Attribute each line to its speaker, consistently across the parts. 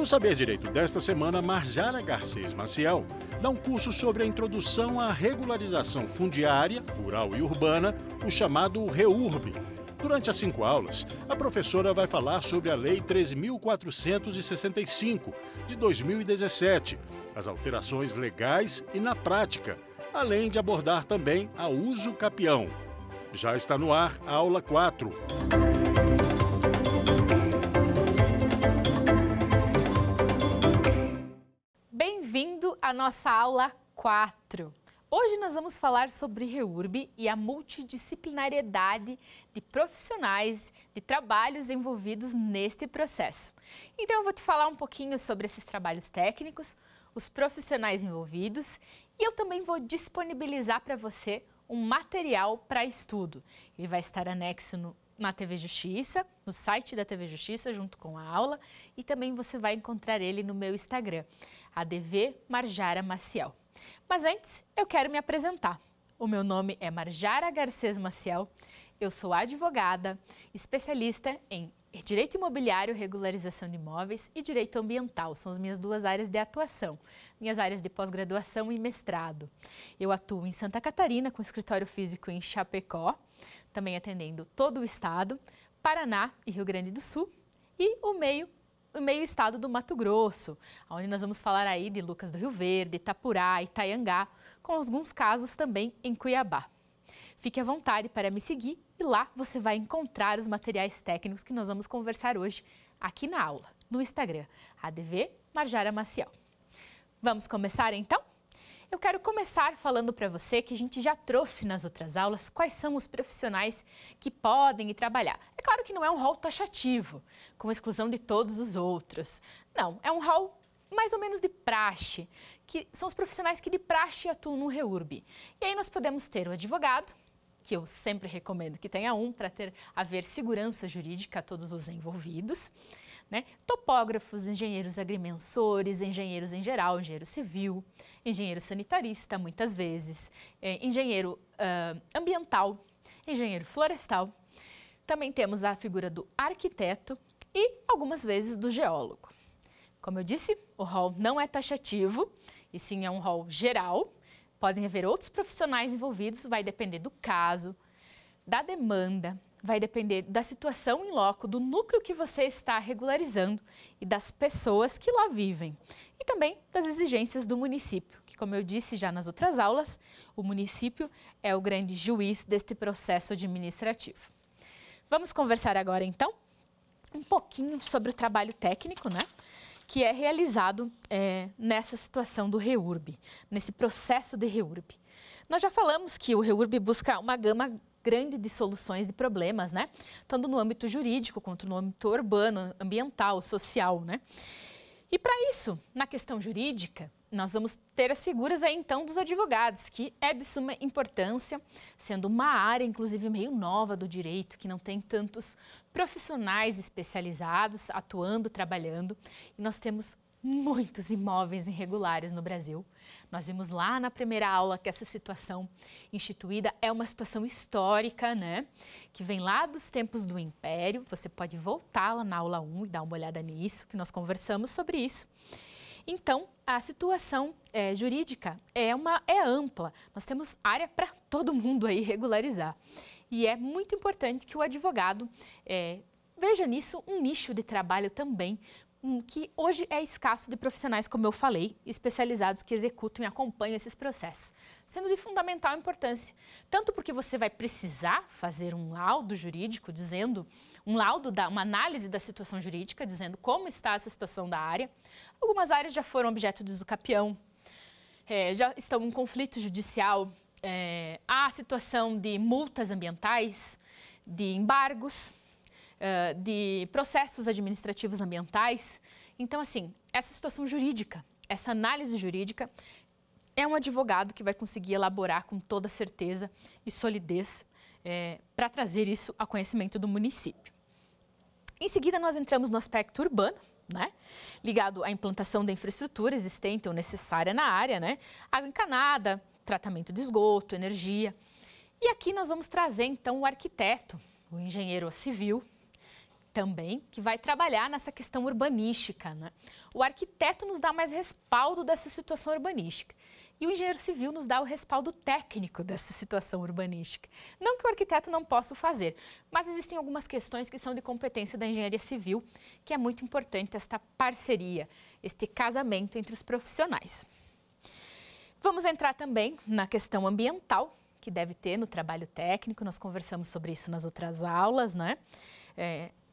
Speaker 1: No Saber Direito desta semana, Marjara Garcês Maciel dá um curso sobre a introdução à regularização fundiária, rural e urbana, o chamado REURB. Durante as 5 aulas, a professora vai falar sobre a Lei 13.465, de 2017, as alterações legais e na prática, além de abordar também a uso capião. Já está no ar a aula 4.
Speaker 2: Bem-vindo à nossa aula 4. Hoje nós vamos falar sobre REURB e a multidisciplinariedade de profissionais, de trabalhos envolvidos neste processo. Então eu vou te falar um pouquinho sobre esses trabalhos técnicos, os profissionais envolvidos e eu também vou disponibilizar para você um material para estudo. Ele vai estar anexo na TV Justiça, no site da TV Justiça, junto com a aula, e também você vai encontrar ele no meu Instagram, ADV Marjara Maciel. Mas antes, eu quero me apresentar. O meu nome é Marjara Garcês Maciel, eu sou advogada, especialista em Direito Imobiliário, Regularização de Imóveis e Direito Ambiental. São as minhas 2 áreas de atuação, minhas áreas de pós-graduação e mestrado. Eu atuo em Santa Catarina, com escritório físico em Chapecó, também atendendo todo o estado, Paraná e Rio Grande do Sul e o meio estado do Mato Grosso, onde nós vamos falar aí de Lucas do Rio Verde, Itapurá, Itaiangá, com alguns casos também em Cuiabá. Fique à vontade para me seguir e lá você vai encontrar os materiais técnicos que nós vamos conversar hoje aqui na aula, no Instagram, ADV Marjara Maciel. Vamos começar então? Eu quero começar falando para você que a gente já trouxe nas outras aulas quais são os profissionais que podem ir trabalhar. É claro que não é um rol taxativo, com exclusão de todos os outros. Não, é um rol mais ou menos de praxe, que são os profissionais que de praxe atuam no REURB. E aí nós podemos ter o advogado, que eu sempre recomendo que tenha um para haver segurança jurídica a todos os envolvidos, né? Topógrafos, engenheiros agrimensores, engenheiros em geral, engenheiro civil, engenheiro sanitarista, muitas vezes, engenheiro ambiental, engenheiro florestal. Também temos a figura do arquiteto e, algumas vezes, do geólogo. Como eu disse, o rol não é taxativo, e sim é um rol geral. Podem haver outros profissionais envolvidos, vai depender do caso, da demanda, vai depender da situação em loco, do núcleo que você está regularizando e das pessoas que lá vivem. E também das exigências do município, que, como eu disse já nas outras aulas, o município é o grande juiz deste processo administrativo. Vamos conversar agora, então, um pouquinho sobre o trabalho técnico, né? Que é realizado nessa situação do REURB, nesse processo de REURB. Nós já falamos que o REURB busca uma gama grande de soluções de problemas, né? Tanto no âmbito jurídico quanto no âmbito urbano, ambiental, social, né? E para isso, na questão jurídica, nós vamos ter as figuras aí então dos advogados, que é de suma importância, sendo uma área inclusive meio nova do direito, que não tem tantos profissionais especializados atuando, trabalhando, e nós temos muitos imóveis irregulares no Brasil. Nós vimos lá na primeira aula que essa situação instituída é uma situação histórica, né? Que vem lá dos tempos do Império. Você pode voltar lá na aula 1 e dar uma olhada nisso, que nós conversamos sobre isso. Então, a situação jurídica é ampla. Nós temos área para todo mundo aí regularizar. E é muito importante que o advogado veja nisso um nicho de trabalho também, que hoje é escasso de profissionais, como eu falei, especializados que executam e acompanham esses processos, sendo de fundamental importância, tanto porque você vai precisar fazer um laudo jurídico dizendo, uma análise da situação jurídica, dizendo como está essa situação da área. Algumas áreas já foram objeto de uso capião, já estão em conflito judicial, há situação de multas ambientais, de embargos, de processos administrativos ambientais. Então, assim, essa situação jurídica, essa análise jurídica, é um advogado que vai conseguir elaborar com toda certeza e solidez para trazer isso ao conhecimento do município. Em seguida, nós entramos no aspecto urbano, né? Ligado à implantação da infraestrutura existente ou necessária na área, né? Água encanada, tratamento de esgoto, energia. E aqui nós vamos trazer, então, o arquiteto, o engenheiro civil, também que vai trabalhar nessa questão urbanística, né? O arquiteto nos dá mais respaldo dessa situação urbanística e o engenheiro civil nos dá o respaldo técnico dessa situação urbanística. Não que o arquiteto não possa fazer, mas existem algumas questões que são de competência da engenharia civil, que é muito importante esta parceria, este casamento entre os profissionais. Vamos entrar também na questão ambiental, que deve ter no trabalho técnico, nós conversamos sobre isso nas outras aulas, né?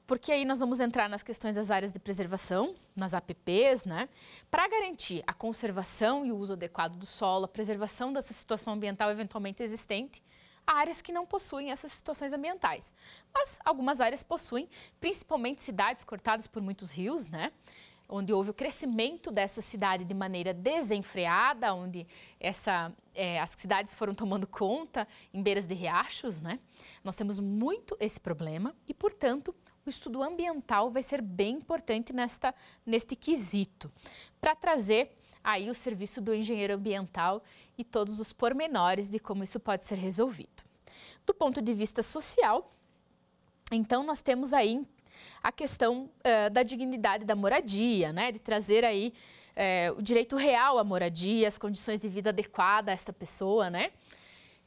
Speaker 2: Porque aí nós vamos entrar nas questões das áreas de preservação, nas APPs, né? Para garantir a conservação e o uso adequado do solo, a preservação dessa situação ambiental eventualmente existente, há áreas que não possuem essas situações ambientais. Mas algumas áreas possuem, principalmente cidades cortadas por muitos rios, né? Onde houve o crescimento dessa cidade de maneira desenfreada, onde as cidades foram tomando conta em beiras de riachos, né? Nós temos muito esse problema e, portanto, o estudo ambiental vai ser bem importante neste quesito, para trazer aí o serviço do engenheiro ambiental e todos os pormenores de como isso pode ser resolvido. Do ponto de vista social, então nós temos aí a questão da dignidade da moradia, né? De trazer aí o direito real à moradia, as condições de vida adequadas a esta pessoa, né?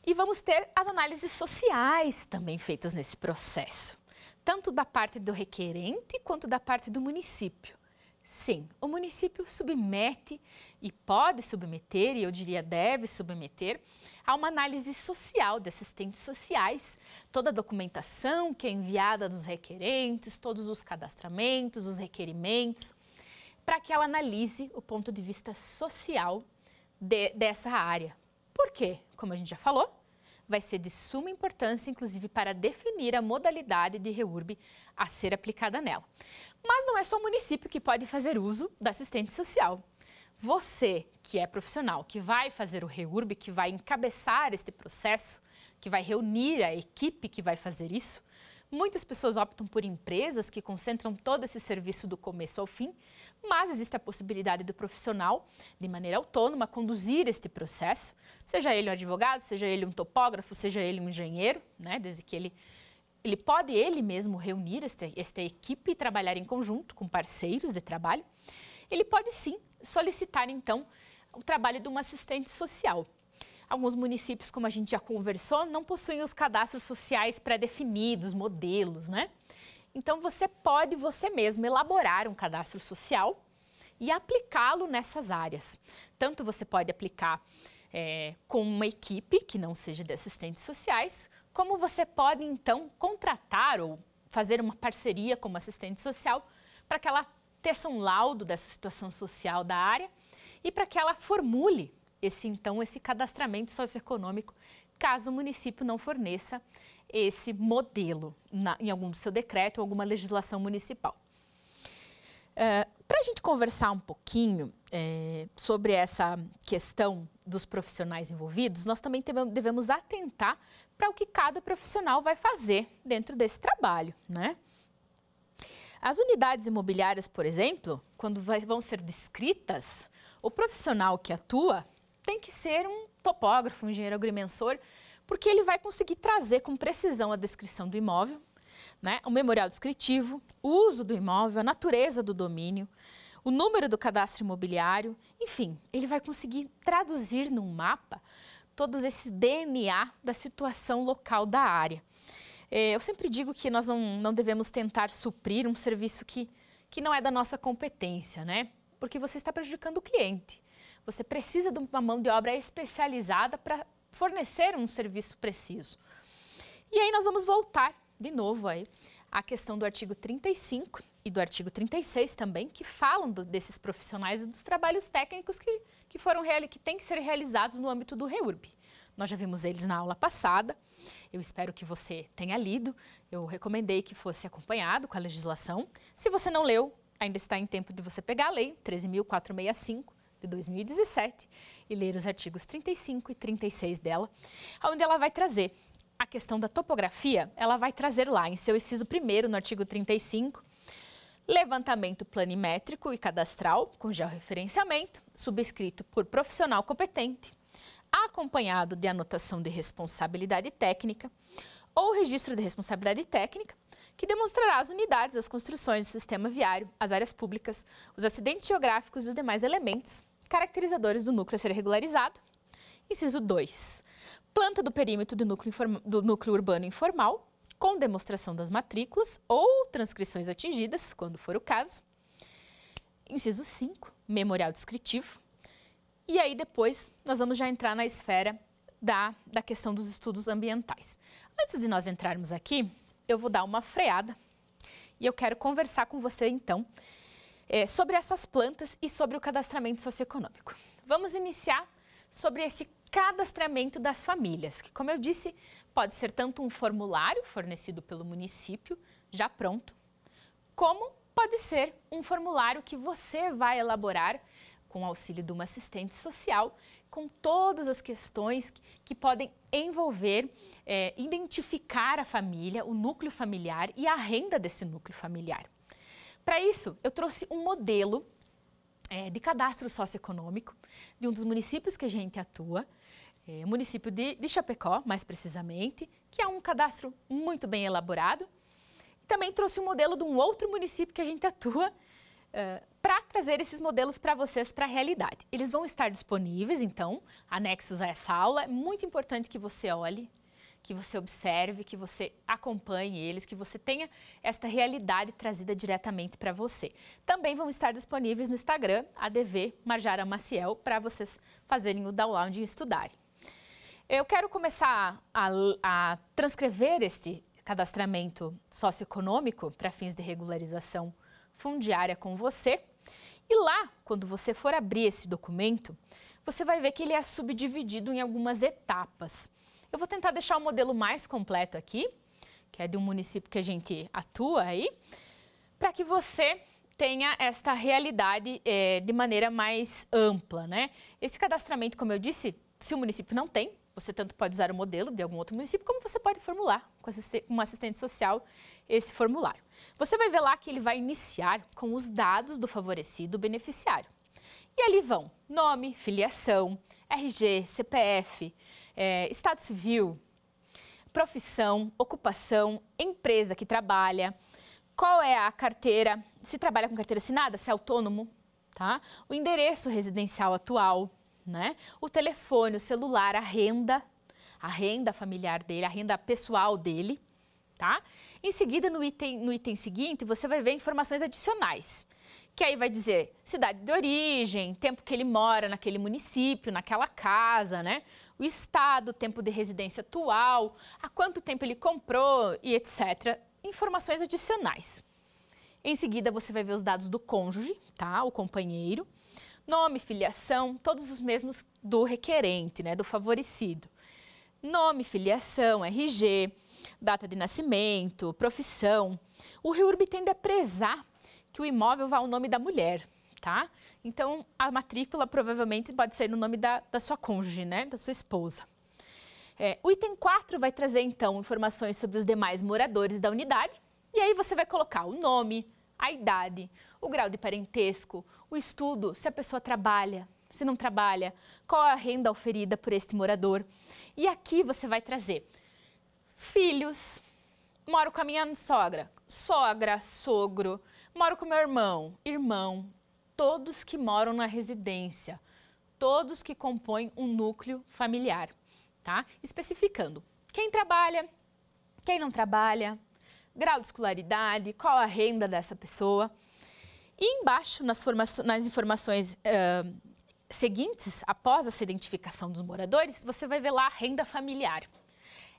Speaker 2: E vamos ter as análises sociais também feitas nesse processo, tanto da parte do requerente quanto da parte do município. Sim, o município submete e pode submeter, e eu diria deve submeter, a uma análise social de assistentes sociais, toda a documentação que é enviada dos requerentes, todos os cadastramentos, os requerimentos, para que ela analise o ponto de vista social dessa área. Por quê? Como a gente já falou, vai ser de suma importância, inclusive, para definir a modalidade de REURB a ser aplicada nela. Mas não é só o município que pode fazer uso da assistente social. Você, que é profissional, que vai fazer o REURB, que vai encabeçar este processo, que vai reunir a equipe que vai fazer isso, muitas pessoas optam por empresas que concentram todo esse serviço do começo ao fim, mas existe a possibilidade do profissional, de maneira autônoma, conduzir este processo, seja ele um advogado, seja ele um topógrafo, seja ele um engenheiro, né? Desde que ele pode ele mesmo reunir esta equipe e trabalhar em conjunto com parceiros de trabalho. Ele pode sim solicitar então o trabalho de uma assistente social. Alguns municípios, como a gente já conversou, não possuem os cadastros sociais pré-definidos, modelos, né? Então, você pode você mesmo elaborar um cadastro social e aplicá-lo nessas áreas. Tanto você pode aplicar com uma equipe que não seja de assistentes sociais, como você pode, então, contratar ou fazer uma parceria com uma assistente social para que ela teça um laudo dessa situação social da área e para que ela formule esse cadastramento socioeconômico, caso o município não forneça esse modelo em algum do seu decreto ou alguma legislação municipal. Para a gente conversar um pouquinho sobre essa questão dos profissionais envolvidos, nós também devemos atentar para o que cada profissional vai fazer dentro desse trabalho, né? As unidades imobiliárias, por exemplo, quando vão ser descritas, o profissional que atua tem que ser um topógrafo, um engenheiro agrimensor, porque ele vai conseguir trazer com precisão a descrição do imóvel, né? O memorial descritivo, o uso do imóvel, a natureza do domínio, o número do cadastro imobiliário, enfim, ele vai conseguir traduzir num mapa todos esses DNA da situação local da área. Eu sempre digo que nós não devemos tentar suprir um serviço que não é da nossa competência, né? Porque você está prejudicando o cliente. Você precisa de uma mão de obra especializada para fornecer um serviço preciso. E aí nós vamos voltar de novo aí à questão do artigo 35 e do artigo 36 também, que falam desses profissionais e dos trabalhos técnicos que têm que ser realizados no âmbito do REURB. Nós já vimos eles na aula passada, eu espero que você tenha lido, eu recomendei que fosse acompanhado com a legislação. Se você não leu, ainda está em tempo de você pegar a lei 13.465 de 2017 e ler os artigos 35 e 36 dela, onde ela vai trazer a questão da topografia, ela vai trazer lá em seu inciso 1º, no artigo 35, levantamento planimétrico e cadastral com georreferenciamento, subscrito por profissional competente, acompanhado de anotação de responsabilidade técnica ou registro de responsabilidade técnica, que demonstrará as unidades, as construções do sistema viário, as áreas públicas, os acidentes geográficos e os demais elementos caracterizadores do núcleo a ser regularizado. Inciso 2. Planta do perímetro do núcleo urbano informal, com demonstração das matrículas ou transcrições atingidas, quando for o caso. Inciso 5. Memorial descritivo. E aí depois nós vamos já entrar na esfera da questão dos estudos ambientais. Antes de nós entrarmos aqui, eu vou dar uma freada e eu quero conversar com você então sobre essas plantas e sobre o cadastramento socioeconômico. Vamos iniciar sobre esse cadastramento das famílias, que, como eu disse, pode ser tanto um formulário fornecido pelo município, já pronto, como pode ser um formulário que você vai elaborar com o auxílio de uma assistente social, com todas as questões que podem envolver, identificar a família, o núcleo familiar e a renda desse núcleo familiar. Para isso, eu trouxe um modelo de cadastro socioeconômico de um dos municípios que a gente atua, o município de Chapecó, mais precisamente, que é um cadastro muito bem elaborado. Também trouxe um modelo de um outro município que a gente atua para trazer esses modelos para vocês, para a realidade. Eles vão estar disponíveis, então, anexos a essa aula. É muito importante que você olhe, que você observe, que você acompanhe eles, que você tenha esta realidade trazida diretamente para você. Também vão estar disponíveis no Instagram, ADV Marjara Maciel, para vocês fazerem o download e estudarem. Eu quero começar a transcrever este cadastramento socioeconômico para fins de regularização fundiária com você. E lá, quando você for abrir esse documento, você vai ver que ele é subdividido em algumas etapas. Eu vou tentar deixar o modelo mais completo aqui, que é de um município que a gente atua aí, para que você tenha esta realidade de maneira mais ampla, né? Esse cadastramento, como eu disse, se o município não tem, você tanto pode usar o modelo de algum outro município, como você pode formular com uma assistente social esse formulário. Você vai ver lá que ele vai iniciar com os dados do favorecido beneficiário. E ali vão nome, filiação, RG, CPF, Estado Civil, profissão, ocupação, empresa que trabalha, qual é a carteira, se trabalha com carteira assinada, se é autônomo, tá? O endereço residencial atual, né? O telefone, o celular, a renda familiar dele, a renda pessoal dele, tá? Em seguida, no item seguinte, você vai ver informações adicionais, que aí vai dizer cidade de origem, tempo que ele mora naquele município, naquela casa, né? O estado, tempo de residência atual, há quanto tempo ele comprou e etc. Informações adicionais. Em seguida, você vai ver os dados do cônjuge, tá? O companheiro. Nome, filiação, todos os mesmos do requerente, né? Do favorecido. Nome, filiação, RG, data de nascimento, profissão. O REURB tende a prezar que o imóvel vá ao nome da mulher, tá? Então, a matrícula provavelmente pode ser no nome da sua cônjuge, né? Da sua esposa. O item 4 vai trazer, então, informações sobre os demais moradores da unidade. E aí você vai colocar o nome, a idade, o grau de parentesco, o estudo, se a pessoa trabalha, se não trabalha, qual a renda oferida por este morador. E aqui você vai trazer filhos, moro com a minha sogra, sogro, moro com meu irmão, todos que moram na residência, todos que compõem um núcleo familiar, tá? Especificando quem trabalha, quem não trabalha, grau de escolaridade, qual a renda dessa pessoa. E embaixo, nas informações seguintes, após essa identificação dos moradores, você vai ver lá a renda familiar.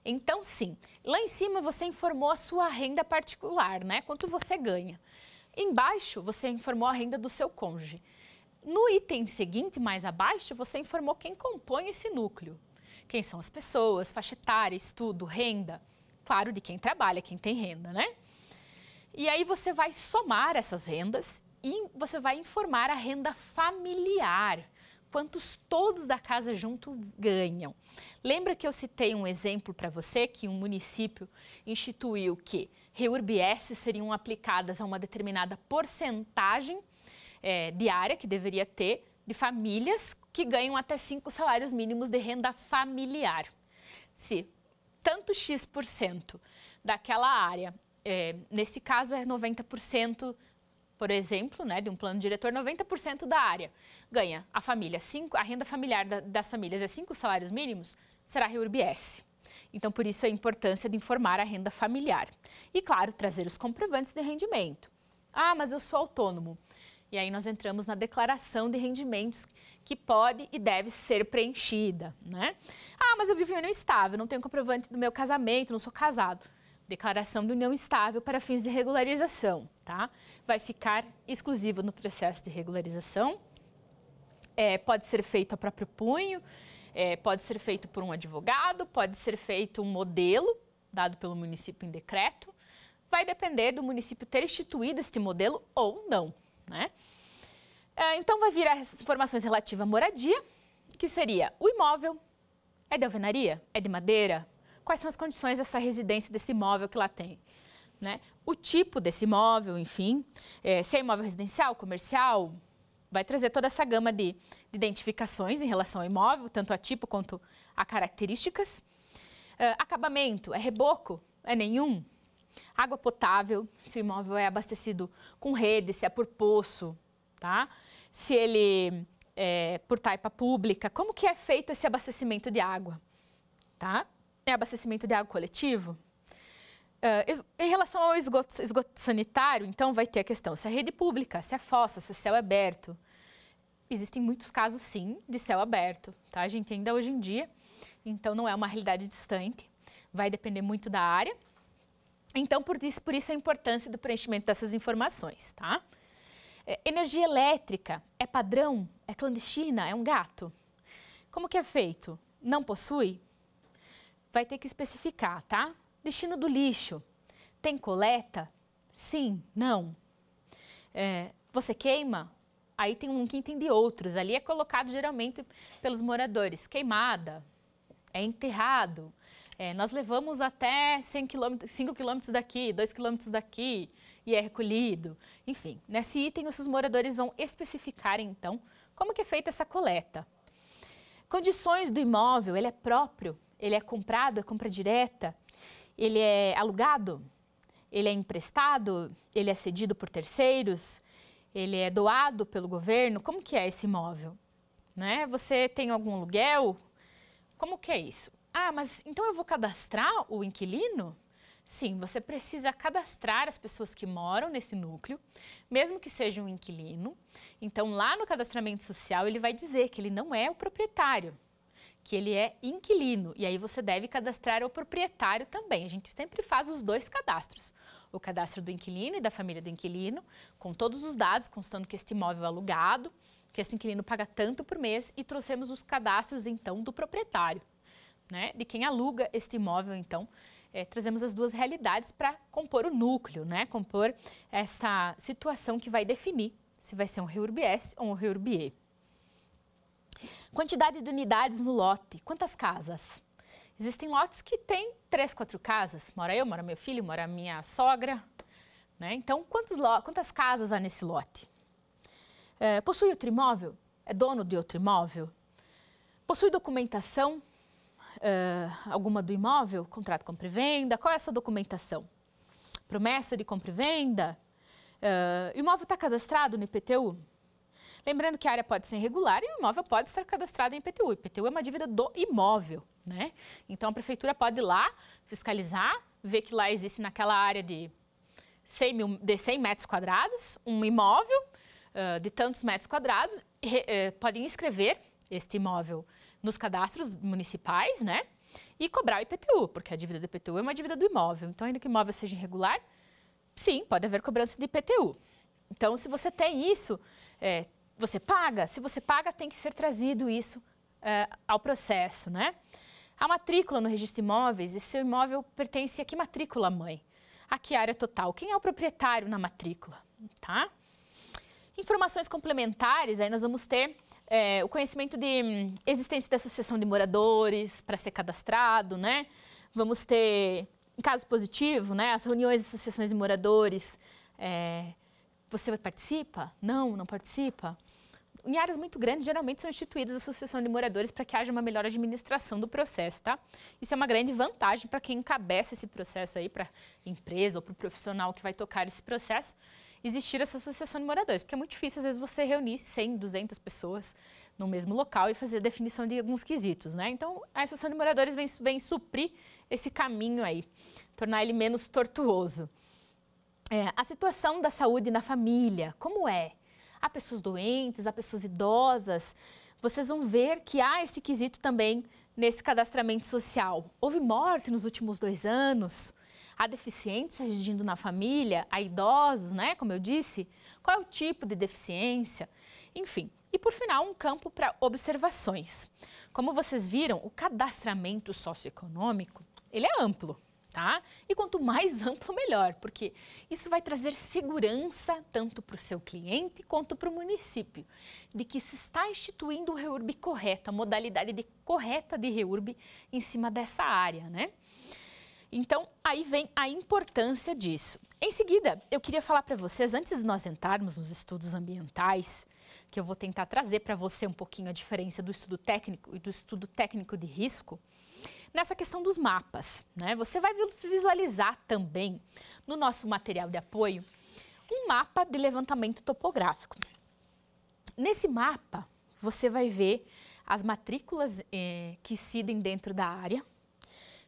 Speaker 2: Então, sim, lá em cima você informou a sua renda particular, né? Quanto você ganha. Embaixo, você informou a renda do seu cônjuge. No item seguinte, mais abaixo, você informou quem compõe esse núcleo. Quem são as pessoas, faixa etária, estudo, renda. Claro, de quem trabalha, quem tem renda, né? E aí você vai somar essas rendas e você vai informar a renda familiar, quantos todos da casa junto ganham. Lembra que eu citei um exemplo para você que um município instituiu que REURB-S seriam aplicadas a uma determinada porcentagem diária que deveria ter de famílias que ganham até 5 salários mínimos de renda familiar. Se tanto X% daquela área nesse caso é 90%, por exemplo, né, de um plano diretor, 90% da área ganha a família, a renda familiar das famílias é 5 salários mínimos, será REURB-S. Então, por isso a importância de informar a renda familiar. E, claro, trazer os comprovantes de rendimento. Ah, mas eu sou autônomo. E aí nós entramos na declaração de rendimentos que pode e deve ser preenchida, né? Ah, mas eu vivo em união estável, não tenho comprovante do meu casamento, não sou casado. Declaração de união estável para fins de regularização, tá? Vai ficar exclusivo no processo de regularização. Pode ser feito a próprio punho, pode ser feito por um advogado, pode ser feito um modelo dado pelo município em decreto. Vai depender do município ter instituído este modelo ou não, né? Então, vai vir as informações relativas à moradia, que seria o imóvel, é de alvenaria, é de madeira, quais são as condições dessa residência, desse imóvel que lá tem, né? O tipo desse imóvel, enfim, se é imóvel residencial, comercial, vai trazer toda essa gama de identificações em relação ao imóvel, tanto a tipo quanto a características. Acabamento, é reboco, é nenhum. Água potável, se o imóvel é abastecido com rede, se é por poço, tá? Se ele é por taipa pública, como que é feito esse abastecimento de água, tá? É abastecimento de água coletivo? Em relação ao esgoto sanitário, então vai ter a questão se é rede pública, se é fossa, se é céu aberto. Existem muitos casos, sim, de céu aberto, tá? A gente ainda hoje em dia, então não é uma realidade distante, vai depender muito da área. Então, por isso a importância do preenchimento dessas informações, tá? Energia elétrica, é padrão, é clandestina, é um gato? Como que é feito? Não possui? Vai ter que especificar, tá? Destino do lixo, tem coleta? Sim, não. Você queima? Aí tem um item de outros, ali é colocado geralmente pelos moradores, queimada, é enterrado. Nós levamos até 5 quilômetros daqui, 2 quilômetros daqui e é recolhido. Enfim, nesse item os moradores vão especificar, então, como que é feita essa coleta. Condições do imóvel, ele é próprio, ele é comprado, é compra direta, ele é alugado, ele é emprestado, ele é cedido por terceiros, ele é doado pelo governo, como que é esse imóvel? Né? Você tem algum aluguel? Como que é isso? Ah, mas então eu vou cadastrar o inquilino? Sim, você precisa cadastrar as pessoas que moram nesse núcleo, mesmo que seja um inquilino. Então, lá no cadastramento social, ele vai dizer que ele não é o proprietário, que ele é inquilino. E aí você deve cadastrar o proprietário também. A gente sempre faz os dois cadastros. O cadastro do inquilino e da família do inquilino, com todos os dados, constando que este imóvel é alugado, que este inquilino paga tanto por mês, e trouxemos os cadastros, então, do proprietário. Né, de quem aluga este imóvel, então, trazemos as duas realidades para compor o núcleo, né, compor essa situação que vai definir se vai ser um REURB-S ou um REURB-E. Quantidade de unidades no lote, quantas casas? Existem lotes que têm 3, 4 casas, mora eu, mora meu filho, mora minha sogra, né? Então, quantas casas há nesse lote? Possui outro imóvel? É dono de outro imóvel? Possui documentação? Alguma do imóvel, contrato de compra e venda, qual é essa documentação? Promessa de compra e venda? O imóvel está cadastrado no IPTU? Lembrando que a área pode ser irregular e o imóvel pode ser cadastrado em IPTU. IPTU é uma dívida do imóvel, né? Então a prefeitura pode ir lá, fiscalizar, ver que lá existe naquela área de 100 metros quadrados, um imóvel de tantos metros quadrados, podem inscrever este imóvel nos cadastros municipais, né? E cobrar o IPTU, porque a dívida do IPTU é uma dívida do imóvel. Então, ainda que o imóvel seja irregular, sim, pode haver cobrança de IPTU. Então, se você tem isso, você paga. Se você paga, tem que ser trazido isso ao processo, né? A matrícula no registro de imóveis, e seu imóvel pertence a que matrícula, mãe? A que área total? Quem é o proprietário na matrícula, tá? Informações complementares, aí nós vamos ter o conhecimento de existência da associação de moradores para ser cadastrado, né? Vamos ter, em caso positivo, né, as reuniões de associações de moradores. Você participa? Não, não participa? em áreas muito grandes, geralmente são instituídas a associação de moradores para que haja uma melhor administração do processo, tá? Isso é uma grande vantagem para quem encabeça esse processo aí, para a empresa ou para o profissional que vai tocar esse processo, existir essa associação de moradores, porque é muito difícil, às vezes, você reunir 100, 200 pessoas no mesmo local e fazer a definição de alguns quesitos, né? Então, a associação de moradores vem suprir esse caminho aí, tornar ele menos tortuoso. A situação da saúde na família, como é? Há pessoas doentes, há pessoas idosas. Vocês vão ver que há esse quesito também nesse cadastramento social. Houve morte nos últimos 2 anos? Há deficientes residindo na família? Há idosos, né? Como eu disse. Qual é o tipo de deficiência? Enfim. E, por final, um campo para observações. Como vocês viram, o cadastramento socioeconômico, ele é amplo. Tá? E quanto mais amplo, melhor, porque isso vai trazer segurança tanto para o seu cliente quanto para o município, de que se está instituindo o REURB correto, a modalidade correta de REURB em cima dessa área, né? Então, aí vem a importância disso. Em seguida, eu queria falar para vocês, antes de nós entrarmos nos estudos ambientais, que eu vou tentar trazer para você um pouquinho a diferença do estudo técnico e do estudo técnico de risco, nessa questão dos mapas, né? Você vai visualizar também no nosso material de apoio um mapa de levantamento topográfico. Nesse mapa, você vai ver as matrículas que incidem dentro da área,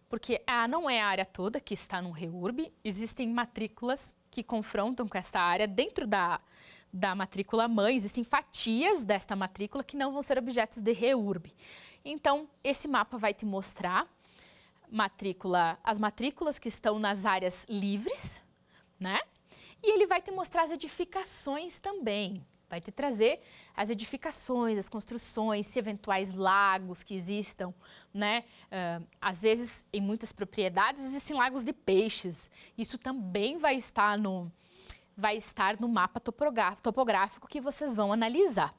Speaker 2: porque não é a área toda que está no REURB, existem matrículas que confrontam com esta área dentro da matrícula mãe, existem fatias desta matrícula que não vão ser objetos de REURB. Então, esse mapa vai te mostrar as matrículas que estão nas áreas livres, né? E ele vai te mostrar as edificações também. Vai te trazer as edificações, as construções, se eventuais lagos que existam, né? Às vezes, em muitas propriedades, existem lagos de peixes. Isso também vai estar no mapa topográfico que vocês vão analisar.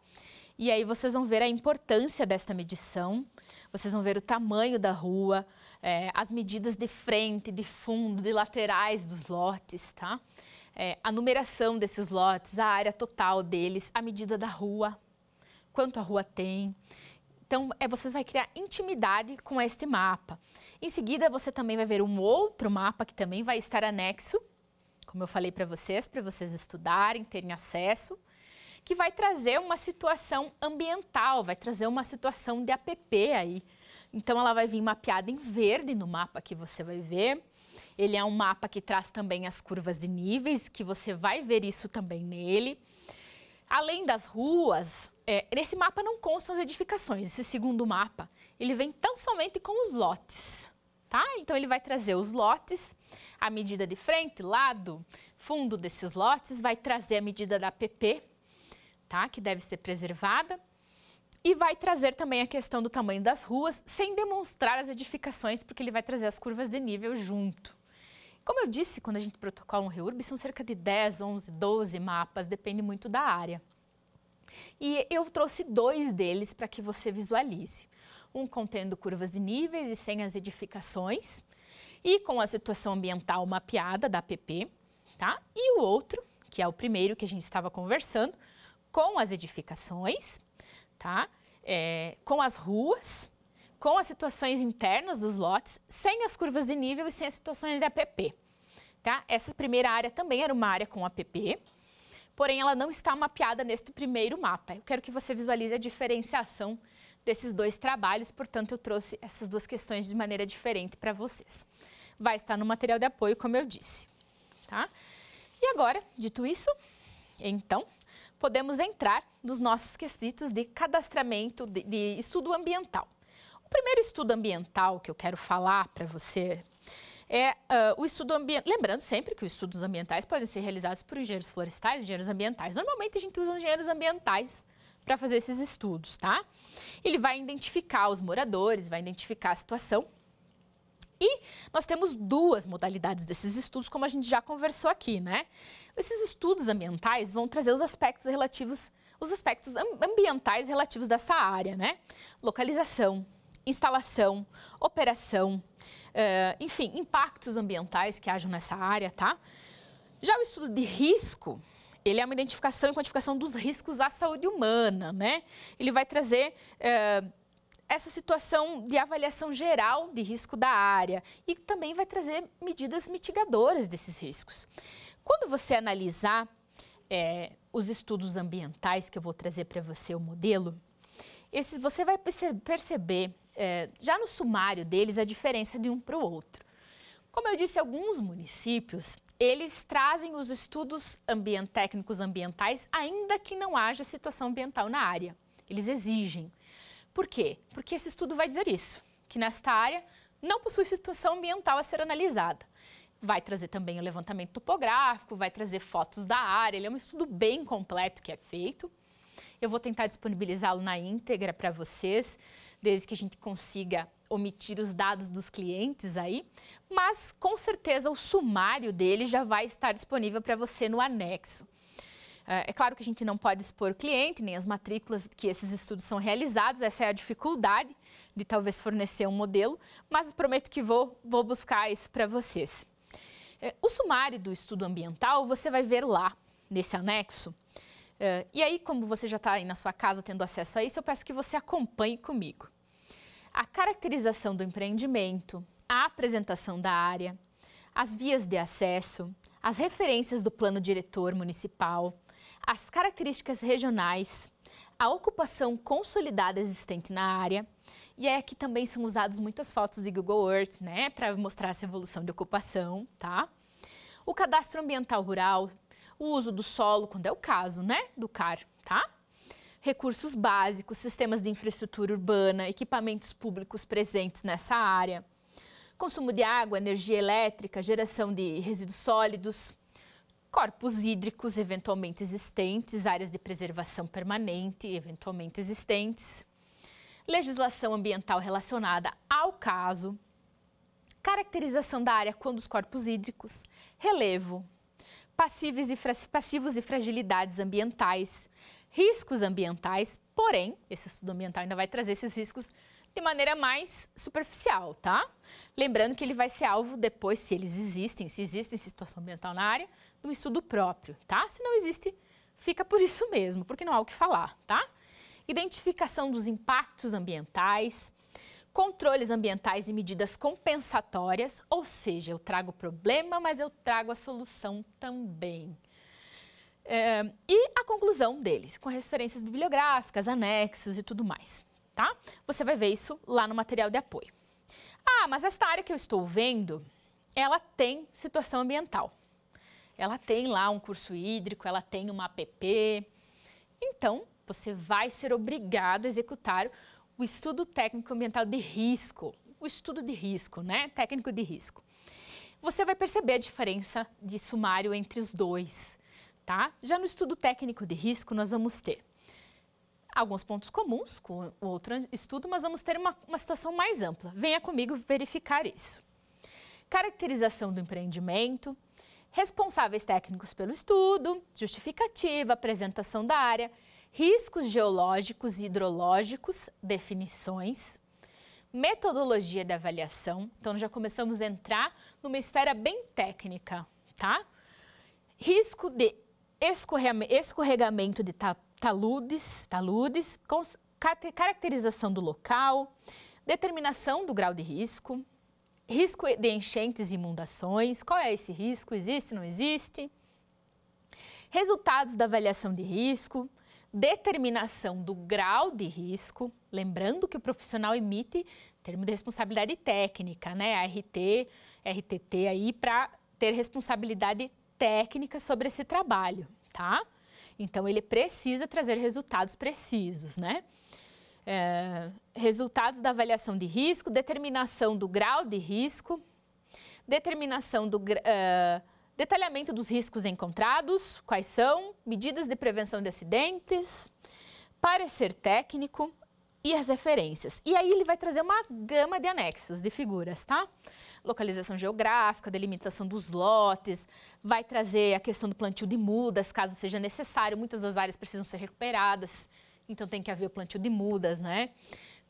Speaker 2: E aí vocês vão ver a importância desta medição, vocês vão ver o tamanho da rua, as medidas de frente, de fundo, de laterais dos lotes, tá? A numeração desses lotes, a área total deles, a medida da rua, quanto a rua tem. Então, vocês vão criar intimidade com este mapa. Em seguida, você também vai ver um outro mapa que também vai estar anexo, como eu falei para vocês estudarem, terem acesso, que vai trazer uma situação ambiental, vai trazer uma situação de APP aí. Então, ela vai vir mapeada em verde no mapa que você vai ver. Ele é um mapa que traz também as curvas de níveis, que você vai ver isso também nele. Além das ruas, nesse mapa não constam as edificações. Esse segundo mapa, ele vem tão somente com os lotes, tá? Então, ele vai trazer os lotes, a medida de frente, lado, fundo desses lotes, vai trazer a medida da APP, tá? Que deve ser preservada, e vai trazer também a questão do tamanho das ruas, sem demonstrar as edificações, porque ele vai trazer as curvas de nível junto. Como eu disse, quando a gente protocola um REURB, são cerca de 10, 11, 12 mapas, depende muito da área. E eu trouxe 2 deles para que você visualize. Um contendo curvas de níveis e sem as edificações, e com a situação ambiental mapeada da APP, tá? E o outro, que é o primeiro que a gente estava conversando, com as edificações, tá? Com as ruas, com as situações internas dos lotes, sem as curvas de nível e sem as situações de APP. Tá? Essa primeira área também era uma área com APP, porém ela não está mapeada neste primeiro mapa. Eu quero que você visualize a diferenciação desses 2 trabalhos, portanto eu trouxe essas 2 questões de maneira diferente para vocês. Vai estar no material de apoio, como eu disse. Tá? E agora, dito isso, então, podemos entrar nos nossos quesitos de cadastramento, de estudo ambiental. O primeiro estudo ambiental que eu quero falar para você é o estudo ambiental. Lembrando sempre que os estudos ambientais podem ser realizados por engenheiros florestais, engenheiros ambientais. Normalmente a gente usa engenheiros ambientais para fazer esses estudos, tá? Ele vai identificar os moradores, vai identificar a situação. E nós temos 2 modalidades desses estudos, como a gente já conversou aqui, né? Esses estudos ambientais vão trazer os aspectos ambientais relativos dessa área, né? Localização, instalação, operação, enfim, impactos ambientais que hajam nessa área, tá? Já o estudo de risco, Ele é uma identificação e quantificação dos riscos à saúde humana, né? Ele vai trazer essa situação de avaliação geral de risco da área e também vai trazer medidas mitigadoras desses riscos. Quando você analisar os estudos ambientais, que eu vou trazer para você o modelo, você vai perceber, já no sumário deles, a diferença de um para o outro. Como eu disse, alguns municípios, eles trazem os estudos técnicos ambientais, ainda que não haja situação ambiental na área. Eles exigem. Por quê? Porque esse estudo vai dizer isso, que nesta área não possui situação ambiental a ser analisada. Vai trazer também o levantamento topográfico, vai trazer fotos da área, ele é um estudo bem completo que é feito. Eu vou tentar disponibilizá-lo na íntegra para vocês, desde que a gente consiga omitir os dados dos clientes aí, mas com certeza o sumário dele já vai estar disponível para você no anexo. É claro que a gente não pode expor o cliente, nem as matrículas que esses estudos são realizados, essa é a dificuldade de talvez fornecer um modelo, mas prometo que vou buscar isso para vocês. O sumário do estudo ambiental você vai ver lá, nesse anexo. E aí, como você já está aí na sua casa tendo acesso a isso, eu peço que você acompanhe comigo. A caracterização do empreendimento, a apresentação da área, as vias de acesso, as referências do plano diretor municipal, as características regionais, a ocupação consolidada existente na área, e aqui também são usadas muitas fotos de Google Earth, né, para mostrar essa evolução de ocupação, tá? O cadastro ambiental rural, o uso do solo, quando é o caso, né, do CAR, tá? Recursos básicos, sistemas de infraestrutura urbana, equipamentos públicos presentes nessa área, consumo de água, energia elétrica, geração de resíduos sólidos, corpos hídricos eventualmente existentes, áreas de preservação permanente eventualmente existentes, legislação ambiental relacionada ao caso, caracterização da área quando os corpos hídricos, relevo, passivos e fragilidades ambientais, riscos ambientais, porém, esse estudo ambiental ainda vai trazer esses riscos de maneira mais superficial, tá? Lembrando que ele vai ser alvo depois, se existe situação ambiental na área, de um estudo próprio, tá? Se não existe, fica por isso mesmo, porque não há o que falar, tá? Identificação dos impactos ambientais, controles ambientais e medidas compensatórias, ou seja, eu trago o problema, mas eu trago a solução também. E a conclusão deles, com referências bibliográficas, anexos e tudo mais, tá? Você vai ver isso lá no material de apoio. Ah, mas esta área que eu estou vendo, ela tem situação ambiental. Ela tem lá um curso hídrico, ela tem uma APP. Então, você vai ser obrigado a executar o estudo técnico ambiental de risco, o estudo de risco, né? Técnico de risco. Você vai perceber a diferença de sumário entre os dois, tá? Já no estudo técnico de risco, nós vamos ter alguns pontos comuns com o outro estudo, mas vamos ter uma situação mais ampla. Venha comigo verificar isso. Caracterização do empreendimento, responsáveis técnicos pelo estudo, justificativa, apresentação da área, riscos geológicos e hidrológicos, definições, metodologia de avaliação. Então, já começamos a entrar numa esfera bem técnica, tá? Risco de escorregamento de taludes, caracterização do local, determinação do grau de risco, risco de enchentes e inundações, qual é esse risco, existe, não existe, resultados da avaliação de risco, determinação do grau de risco, lembrando que o profissional emite termo de responsabilidade técnica, né, RTT aí, para ter responsabilidade técnica sobre esse trabalho, tá? Então, ele precisa trazer resultados precisos, né? Resultados da avaliação de risco, determinação do grau de risco, detalhamento dos riscos encontrados, quais são, medidas de prevenção de acidentes, parecer técnico e as referências. E aí ele vai trazer uma gama de anexos, de figuras, tá? Localização geográfica, delimitação dos lotes, vai trazer a questão do plantio de mudas, caso seja necessário, muitas das áreas precisam ser recuperadas, então tem que haver o plantio de mudas, né?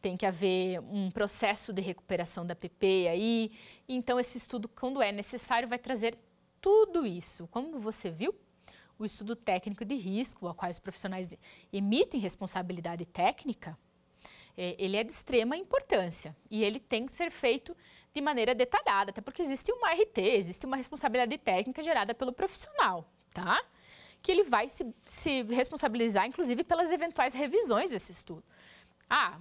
Speaker 2: Tem que haver um processo de recuperação da PP aí, então esse estudo, quando é necessário, vai trazer tudo isso. Como você viu, o estudo técnico de risco, ao qual os profissionais emitem responsabilidade técnica, ele é de extrema importância e ele tem que ser feito de maneira detalhada, até porque existe uma RT, existe uma responsabilidade técnica gerada pelo profissional, tá? Que ele vai se responsabilizar, inclusive, pelas eventuais revisões desse estudo.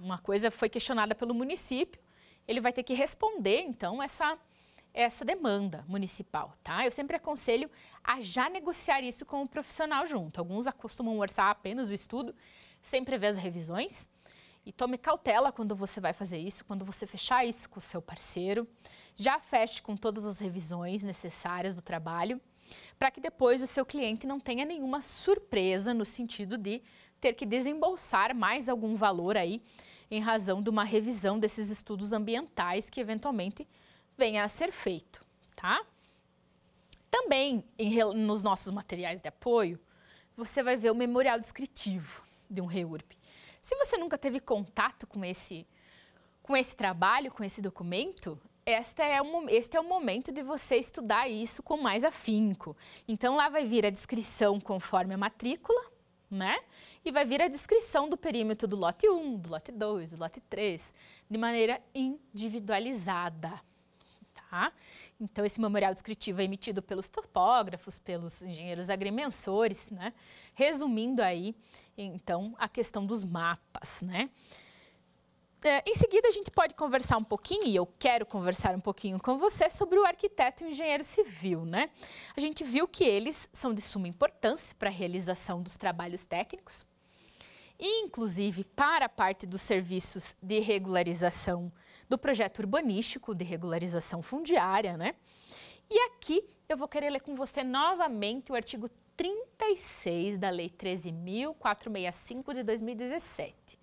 Speaker 2: Uma coisa foi questionada pelo município, ele vai ter que responder, então, essa demanda municipal, tá? Eu sempre aconselho a já negociar isso com o profissional junto. Alguns acostumam orçar apenas o estudo, sem prever as revisões. E tome cautela quando você vai fazer isso, quando você fechar isso com o seu parceiro. Já feche com todas as revisões necessárias do trabalho, para que depois o seu cliente não tenha nenhuma surpresa no sentido de ter que desembolsar mais algum valor aí em razão de uma revisão desses estudos ambientais que eventualmente venha a ser feito, tá? Também nos nossos materiais de apoio, você vai ver o memorial descritivo de um REURB. Se você nunca teve contato com esse trabalho, com esse documento, este é o momento de você estudar isso com mais afinco. Então, lá vai vir a descrição conforme a matrícula, né? E vai vir a descrição do perímetro do lote 1, do lote 2, do lote 3, de maneira individualizada, tá? Então, esse memorial descritivo é emitido pelos topógrafos, pelos engenheiros agrimensores, né? Resumindo aí, então, a questão dos mapas, né? Em seguida, a gente pode conversar um pouquinho, e eu quero conversar um pouquinho com você, sobre o arquiteto e o engenheiro civil, né? A gente viu que eles são de suma importância para a realização dos trabalhos técnicos, e, inclusive, para a parte dos serviços de regularização do projeto urbanístico, de regularização fundiária, né? E aqui eu vou querer ler com você novamente o artigo 36 da Lei 13.465 de 2017.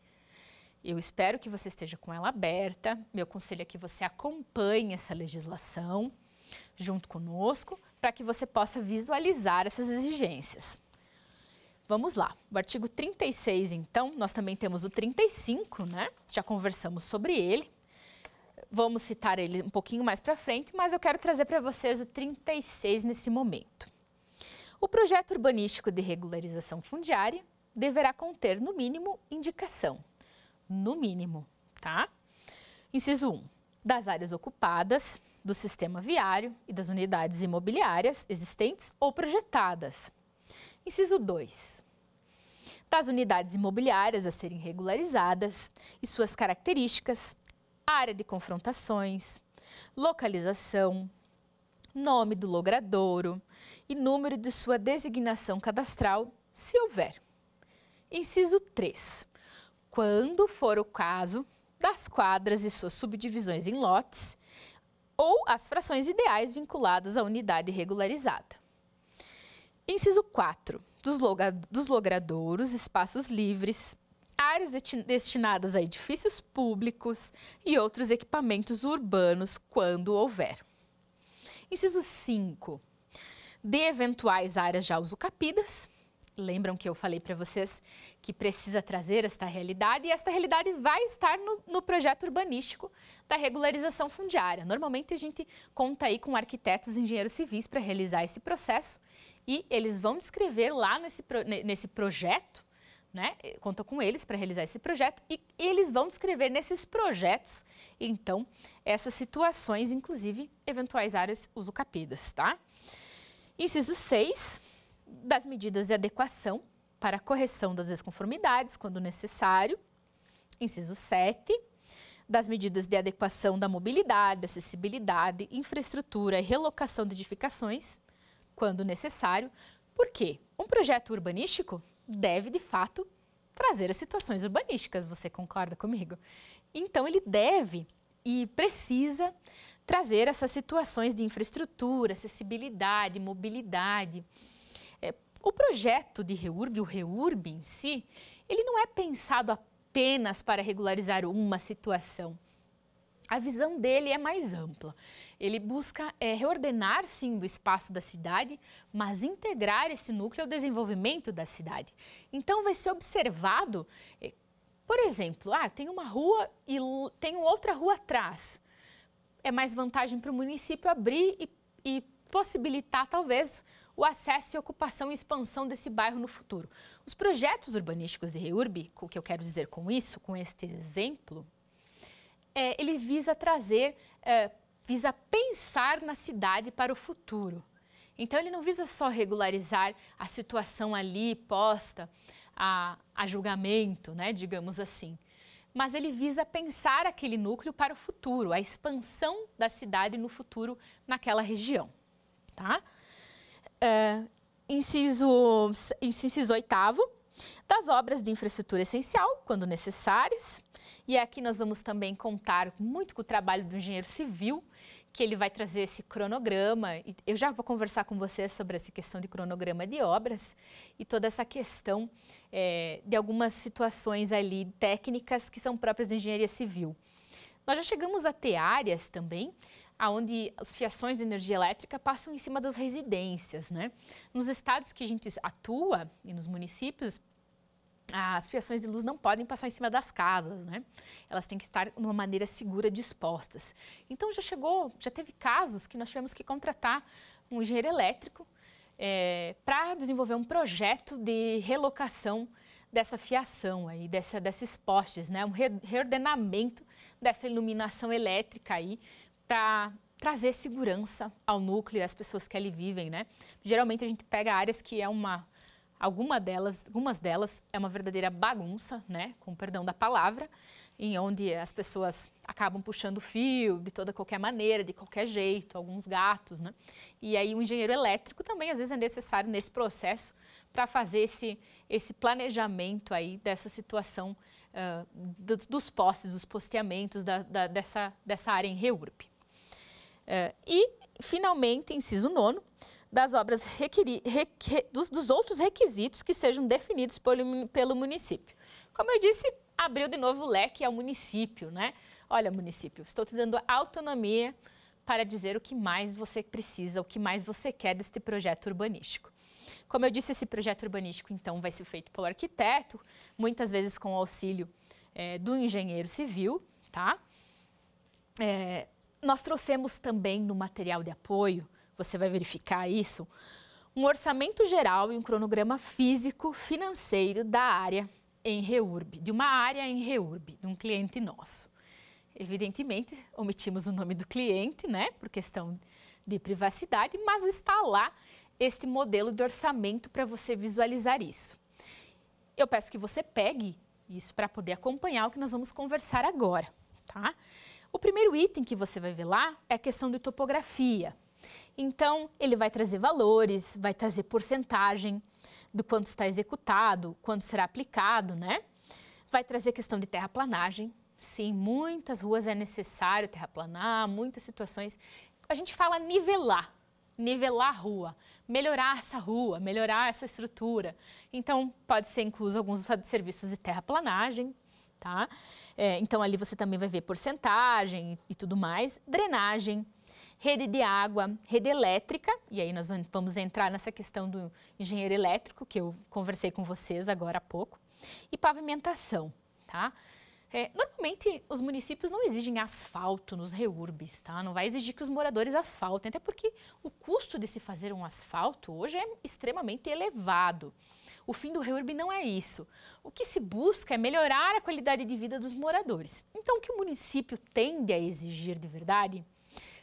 Speaker 2: Eu espero que você esteja com ela aberta. Meu conselho é que você acompanhe essa legislação junto conosco, para que você possa visualizar essas exigências. Vamos lá. O artigo 36, então, nós também temos o 35, né? Já conversamos sobre ele. Vamos citar ele um pouquinho mais para frente, mas eu quero trazer para vocês o 36 nesse momento. O projeto urbanístico de regularização fundiária deverá conter, no mínimo, indicação. No mínimo, tá? Inciso 1. Das áreas ocupadas, do sistema viário e das unidades imobiliárias existentes ou projetadas. Inciso 2. Das unidades imobiliárias a serem regularizadas e suas características, área de confrontações, localização, nome do logradouro e número de sua designação cadastral, se houver. Inciso 3. Quando for o caso, das quadras e suas subdivisões em lotes ou as frações ideais vinculadas à unidade regularizada. Inciso 4. Dos logradouros, espaços livres, áreas destinadas a edifícios públicos e outros equipamentos urbanos, quando houver. Inciso 5. De eventuais áreas já usucapidas. Lembram que eu falei para vocês que precisa trazer esta realidade, e esta realidade vai estar no projeto urbanístico da regularização fundiária. Normalmente a gente conta aí com arquitetos e engenheiros civis para realizar esse processo, e eles vão descrever lá nesse projeto, né? Conta com eles para realizar esse projeto, e eles vão descrever nesses projetos, então, essas situações, inclusive eventuais áreas usucapidas, tá? Inciso 6. Das medidas de adequação para a correção das desconformidades, quando necessário. Inciso 7. Das medidas de adequação da mobilidade, acessibilidade, infraestrutura e relocação de edificações, quando necessário. Por quê? Um projeto urbanístico deve, de fato, trazer as situações urbanísticas, você concorda comigo? Então, ele deve e precisa trazer essas situações de infraestrutura, acessibilidade, mobilidade. O projeto de REURB, o REURB em si, ele não é pensado apenas para regularizar uma situação. A visão dele é mais ampla. Ele busca reordenar, sim, o espaço da cidade, mas integrar esse núcleo ao desenvolvimento da cidade. Então, vai ser observado, por exemplo, tem uma rua e tem outra rua atrás. É mais vantagem para o município abrir e possibilitar, talvez, o acesso e ocupação e expansão desse bairro no futuro. Os projetos urbanísticos de REURB, o que eu quero dizer com isso, com este exemplo, ele visa trazer, visa pensar na cidade para o futuro. Então, ele não visa só regularizar a situação ali posta a julgamento, né, digamos assim, mas ele visa pensar aquele núcleo para o futuro, a expansão da cidade no futuro naquela região. Tá? Inciso 8º, das obras de infraestrutura essencial, quando necessárias. E aqui nós vamos também contar muito com o trabalho do engenheiro civil, que ele vai trazer esse cronograma. Eu já vou conversar com vocês sobre essa questão de cronograma de obras e toda essa questão de algumas situações ali técnicas que são próprias da engenharia civil. Nós já chegamos a ter áreas também onde as fiações de energia elétrica passam em cima das residências, né? Nos estados que a gente atua e nos municípios, as fiações de luz não podem passar em cima das casas, né? Elas têm que estar de uma maneira segura dispostas. Então já teve casos que nós tivemos que contratar um engenheiro elétrico para desenvolver um projeto de relocação dessa fiação aí, desses postes, né? Um reordenamento dessa iluminação elétrica aí para trazer segurança ao núcleo e às pessoas que ali vivem, né? Geralmente a gente pega áreas que algumas delas é uma verdadeira bagunça, né? Com perdão da palavra, em onde as pessoas acabam puxando fio de qualquer maneira, de qualquer jeito, alguns gatos, né? E aí o engenheiro elétrico também às vezes é necessário nesse processo para fazer esse planejamento aí dessa situação dos postes, dos posteamentos dessa área em REURB. E, finalmente, inciso 9º, das obras dos outros requisitos que sejam definidos pelo município. Como eu disse, abriu de novo o leque ao município, né? Olha, município, estou te dando autonomia para dizer o que mais você precisa, o que mais você quer deste projeto urbanístico. Como eu disse, esse projeto urbanístico, então, vai ser feito pelo arquiteto, muitas vezes com o auxílio do engenheiro civil, tá? Nós trouxemos também no material de apoio, você vai verificar isso, um orçamento geral e um cronograma físico financeiro da área em REURB, de uma área em REURB, de um cliente nosso. Evidentemente, omitimos o nome do cliente, né, por questão de privacidade, mas está lá este modelo de orçamento para você visualizar isso. Eu peço que você pegue isso para poder acompanhar o que nós vamos conversar agora, tá? O primeiro item que você vai ver lá é a questão de topografia. Então, ele vai trazer valores, vai trazer porcentagem do quanto está executado, quanto será aplicado, né? Vai trazer questão de terraplanagem. Sim, muitas ruas é necessário terraplanar, muitas situações. A gente fala nivelar a rua, melhorar essa rua, melhorar essa estrutura. Então, pode ser incluso alguns serviços de terraplanagem, tá? Então, ali você também vai ver porcentagem e tudo mais. Drenagem, rede de água, rede elétrica, e aí nós vamos entrar nessa questão do engenheiro elétrico, que eu conversei com vocês agora há pouco, e pavimentação, tá? Normalmente, os municípios não exigem asfalto nos REURBs, tá? Não vai exigir que os moradores asfaltem, até porque o custo de se fazer um asfalto hoje é extremamente elevado. O fim do REURB não é isso. O que se busca é melhorar a qualidade de vida dos moradores. Então, o que o município tende a exigir de verdade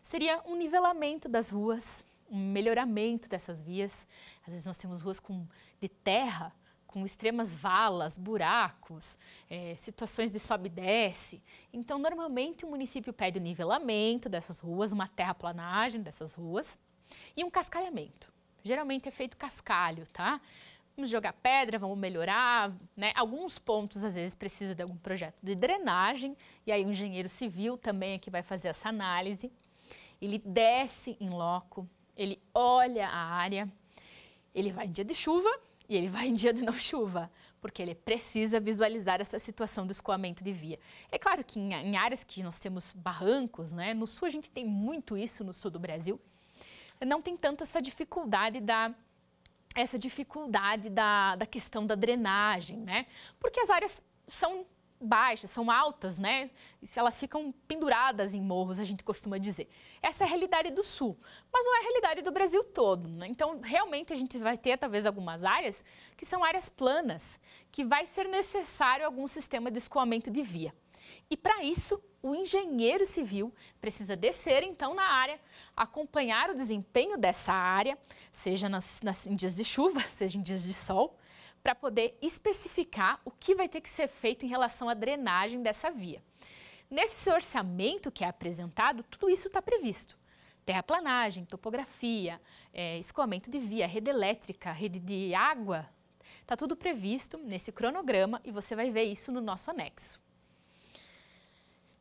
Speaker 2: seria um nivelamento das ruas, um melhoramento dessas vias. Às vezes nós temos ruas de terra, com extremas valas, buracos, situações de sobe e desce. Então, normalmente, o município pede o nivelamento dessas ruas, uma terraplanagem dessas ruas e um cascalhamento. Geralmente é feito cascalho, tá? Vamos jogar pedra, vamos melhorar, né? Alguns pontos, às vezes, precisa de algum projeto de drenagem, e aí o engenheiro civil também é que vai fazer essa análise. Ele desce em loco, ele olha a área, ele vai em dia de chuva, e ele vai em dia de não chuva, porque ele precisa visualizar essa situação do escoamento de via. É claro que em áreas que nós temos barrancos, né? No sul a gente tem muito isso, no sul do Brasil, não tem tanto essa dificuldade da questão da drenagem, né? Porque as áreas são baixas, são altas, né? E se elas ficam penduradas em morros, a gente costuma dizer. Essa é a realidade do sul, mas não é a realidade do Brasil todo, né? Então, realmente, a gente vai ter, talvez, algumas áreas que são áreas planas, que vai ser necessário algum sistema de escoamento de via. E, para isso, o engenheiro civil precisa descer, então, na área, acompanhar o desempenho dessa área, seja em dias de chuva, seja em dias de sol, para poder especificar o que vai ter que ser feito em relação à drenagem dessa via. Nesse orçamento que é apresentado, tudo isso está previsto. Terraplanagem, topografia, escoamento de via, rede elétrica, rede de água, está tudo previsto nesse cronograma e você vai ver isso no nosso anexo.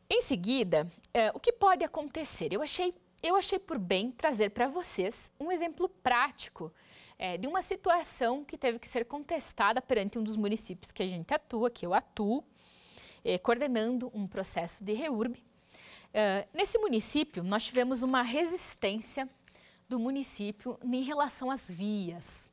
Speaker 2: Em seguida, o que pode acontecer? Eu achei por bem trazer para vocês um exemplo prático de uma situação que teve que ser contestada perante um dos municípios que a gente atua, que eu atuo, coordenando um processo de REURB. Nesse município, nós tivemos uma resistência do município em relação às vias.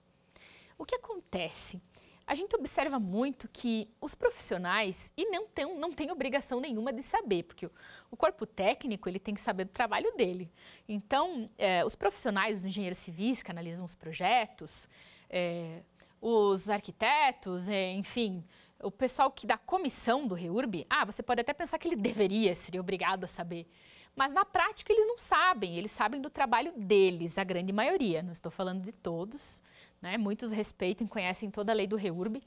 Speaker 2: O que acontece? A gente observa muito que os profissionais, e não tem obrigação nenhuma de saber, porque o corpo técnico ele tem que saber do trabalho dele. Então, os profissionais, os engenheiros civis que analisam os projetos, os arquitetos, enfim, o pessoal que dá comissão do REURB, você pode até pensar que ele seria obrigado a saber. Mas na prática eles não sabem, eles sabem do trabalho deles, a grande maioria, não estou falando de todos, né? Muitos respeitam e conhecem toda a lei do REURB,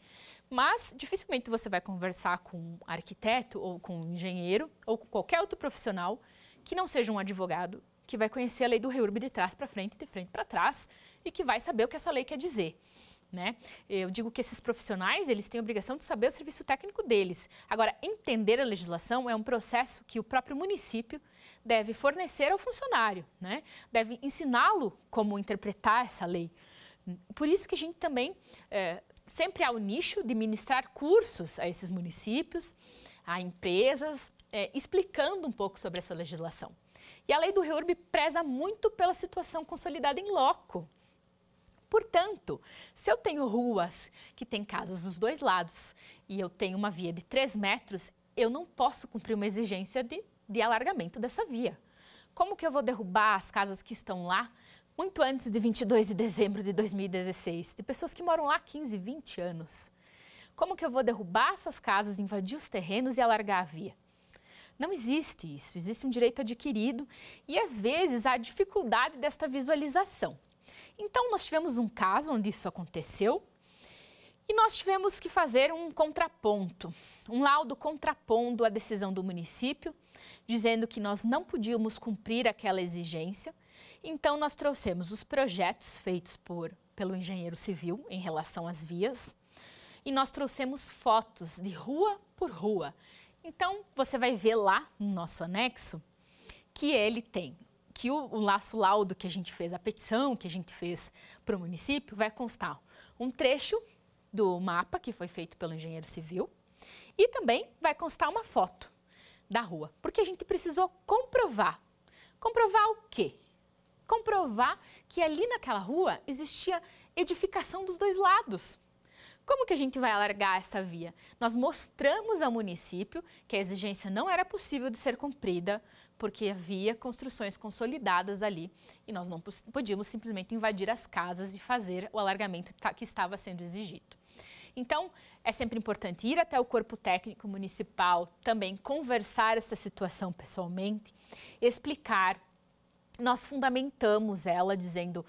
Speaker 2: mas dificilmente você vai conversar com um arquiteto ou com um engenheiro ou com qualquer outro profissional que não seja um advogado, que vai conhecer a lei do REURB de trás para frente, de frente para trás e que vai saber o que essa lei quer dizer. Né? Eu digo que esses profissionais, eles têm a obrigação de saber o serviço técnico deles. Agora, entender a legislação é um processo que o próprio município deve fornecer ao funcionário, né? Deve ensiná-lo como interpretar essa lei. Por isso que a gente também sempre há o nicho de ministrar cursos a esses municípios, a empresas, explicando um pouco sobre essa legislação. E a lei do REURB preza muito pela situação consolidada em loco. Portanto, se eu tenho ruas que têm casas dos dois lados e eu tenho uma via de 3 metros, eu não posso cumprir uma exigência de alargamento dessa via. Como que eu vou derrubar as casas que estão lá muito antes de 22 de dezembro de 2016? De pessoas que moram lá há 15, 20 anos. Como que eu vou derrubar essas casas, invadir os terrenos e alargar a via? Não existe isso, existe um direito adquirido e às vezes há dificuldade desta visualização. Então, nós tivemos um caso onde isso aconteceu e nós tivemos que fazer um contraponto, um laudo contrapondo a decisão do município, dizendo que nós não podíamos cumprir aquela exigência. Então, nós trouxemos os projetos feitos pelo engenheiro civil em relação às vias e nós trouxemos fotos de rua por rua. Então, você vai ver lá no nosso anexo que ele tem que o nosso laudo que a gente fez, a petição que a gente fez para o município, vai constar um trecho do mapa que foi feito pelo engenheiro civil e também vai constar uma foto da rua, porque a gente precisou comprovar. Comprovar o quê? Comprovar que ali naquela rua existia edificação dos dois lados. Como que a gente vai alargar essa via? Nós mostramos ao município que a exigência não era possível de ser cumprida porque havia construções consolidadas ali e nós não podíamos simplesmente invadir as casas e fazer o alargamento que estava sendo exigido. Então, é sempre importante ir até o corpo técnico municipal, também conversar essa situação pessoalmente, explicar. Nós fundamentamos ela dizendo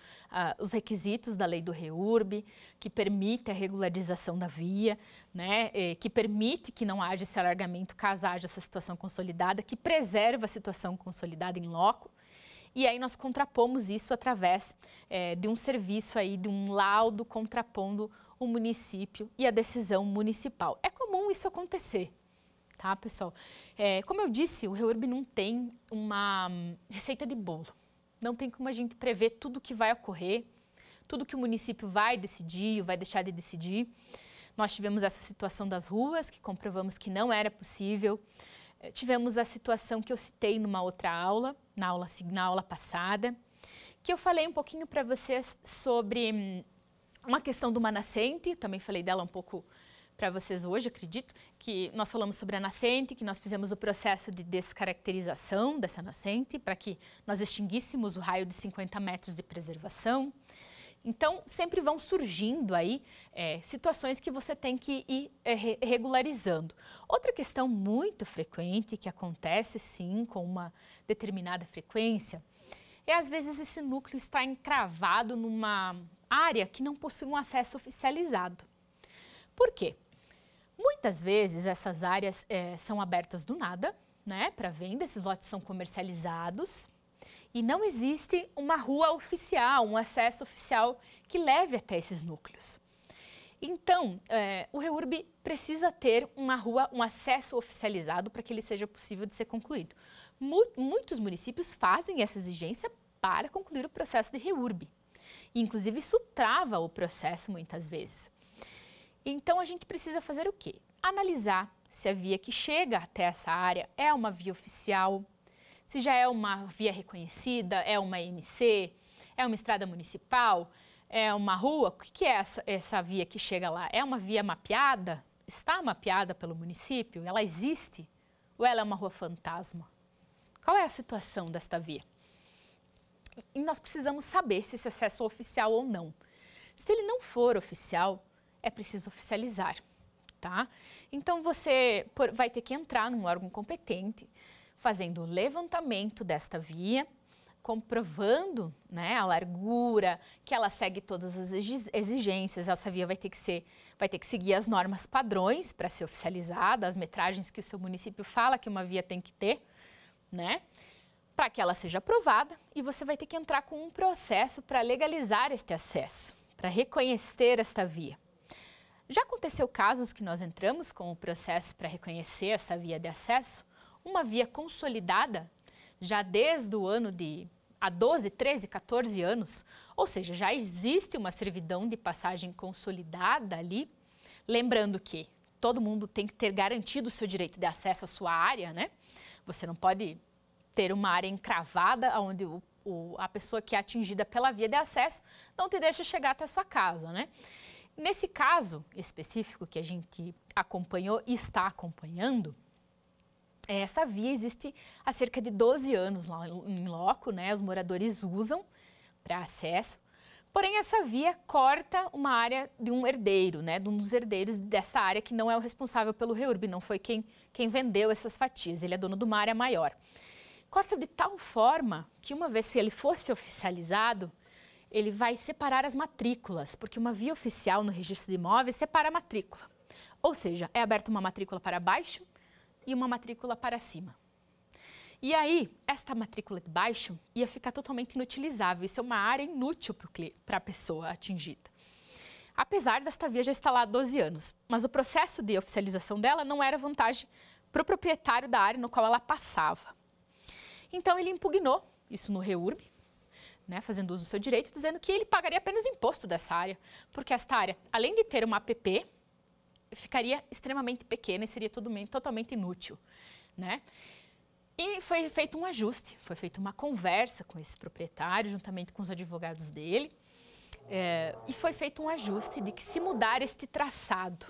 Speaker 2: os requisitos da lei do REURB, que permite a regularização da via, né, que permite que não haja esse alargamento caso haja essa situação consolidada, que preserva a situação consolidada em loco. E aí nós contrapomos isso através de um serviço aí, de um laudo contrapondo o município e a decisão municipal. É comum isso acontecer. Tá, pessoal? Como eu disse, o REURB não tem uma receita de bolo. Não tem como a gente prever tudo o que vai ocorrer, tudo que o município vai decidir ou vai deixar de decidir. Nós tivemos essa situação das ruas, que comprovamos que não era possível. Tivemos a situação que eu citei numa outra aula, na aula passada, que eu falei um pouquinho para vocês sobre uma questão de uma nascente, também falei dela um pouco para vocês hoje, acredito, que nós falamos sobre a nascente, que nós fizemos o processo de descaracterização dessa nascente para que nós extinguíssemos o raio de 50 metros de preservação. Então, sempre vão surgindo aí situações que você tem que ir regularizando. Outra questão muito frequente, que acontece sim com uma determinada frequência, é às vezes esse núcleo está encravado numa área que não possui um acesso oficializado. Por quê? Muitas vezes essas áreas são abertas do nada, né, para venda, esses lotes são comercializados e não existe uma rua oficial, um acesso oficial que leve até esses núcleos. Então, o REURB precisa ter uma rua, um acesso oficializado para que ele seja possível de ser concluído. Muitos municípios fazem essa exigência para concluir o processo de REURB. Inclusive, isso trava o processo muitas vezes. Então, a gente precisa fazer o quê? Analisar se a via que chega até essa área é uma via oficial, se já é uma via reconhecida, é uma MC, é uma estrada municipal, é uma rua. O que é essa via que chega lá? É uma via mapeada? Está mapeada pelo município? Ela existe? Ou ela é uma rua fantasma? Qual é a situação desta via? E nós precisamos saber se esse acesso é oficial ou não. Se ele não for oficial, é preciso oficializar, tá? Então, você vai ter que entrar num órgão competente, fazendo o levantamento desta via, comprovando, né, a largura, que ela segue todas as exigências. Essa via vai ter que seguir as normas padrões para ser oficializada, as metragens que o seu município fala que uma via tem que ter, né? Para que ela seja aprovada, e você vai ter que entrar com um processo para legalizar este acesso, para reconhecer esta via. Já aconteceu casos que nós entramos com o processo para reconhecer essa via de acesso, uma via consolidada já desde o ano há 12, 13, 14 anos, ou seja, já existe uma servidão de passagem consolidada ali, lembrando que todo mundo tem que ter garantido o seu direito de acesso à sua área, né? Você não pode ter uma área encravada onde a pessoa que é atingida pela via de acesso não te deixa chegar até a sua casa, né? Nesse caso específico que a gente acompanhou e está acompanhando, essa via existe há cerca de 12 anos lá em loco, né? Os moradores usam para acesso, porém essa via corta uma área de um herdeiro, né? De um dos herdeiros dessa área que não é o responsável pelo REURB, não foi quem vendeu essas fatias, ele é dono de uma área maior. Corta de tal forma que uma vez que ele fosse oficializado, ele vai separar as matrículas, porque uma via oficial no registro de imóveis separa a matrícula. Ou seja, é aberta uma matrícula para baixo e uma matrícula para cima. E aí, esta matrícula de baixo ia ficar totalmente inutilizável. Isso é uma área inútil para a pessoa atingida. Apesar desta via já estar lá há 12 anos. Mas o processo de oficialização dela não era vantagem para o proprietário da área no qual ela passava. Então, ele impugnou isso no REURB, né, fazendo uso do seu direito, dizendo que ele pagaria apenas imposto dessa área, porque esta área, além de ter uma APP, ficaria extremamente pequena e seria totalmente inútil, né? E foi feito um ajuste, foi feita uma conversa com esse proprietário, juntamente com os advogados dele, e foi feito um ajuste de que se mudar este traçado.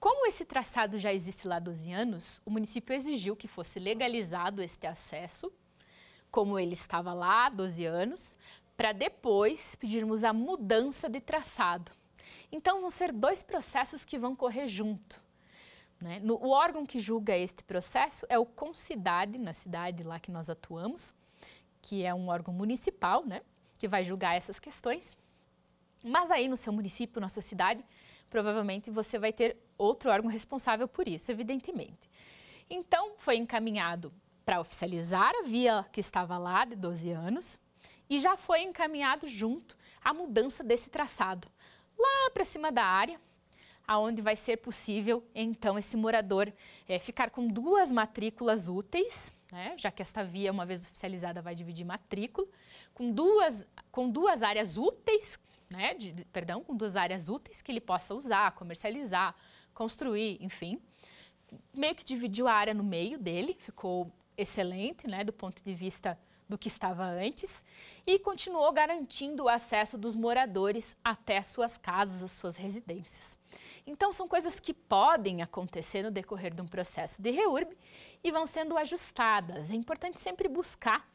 Speaker 2: Como esse traçado já existe lá há 12 anos, o município exigiu que fosse legalizado este acesso, como ele estava lá há 12 anos, para depois pedirmos a mudança de traçado. Então, vão ser dois processos que vão correr junto, né? O órgão que julga este processo é o Concidade, na cidade lá que nós atuamos, que é um órgão municipal, né, que vai julgar essas questões. Mas aí no seu município, na sua cidade, provavelmente você vai ter outro órgão responsável por isso, evidentemente. Então, foi encaminhado para oficializar a via que estava lá de 12 anos e já foi encaminhado junto a mudança desse traçado, lá para cima da área, aonde vai ser possível, então, esse morador ficar com duas matrículas úteis, né, já que esta via, uma vez oficializada, vai dividir matrícula, com duas áreas úteis, né, com duas áreas úteis que ele possa usar, comercializar, construir, enfim. Meio que dividiu a área no meio dele, ficou excelente, né, do ponto de vista do que estava antes e continuou garantindo o acesso dos moradores até as suas casas, as suas residências. Então, são coisas que podem acontecer no decorrer de um processo de REURB e vão sendo ajustadas. É importante sempre buscar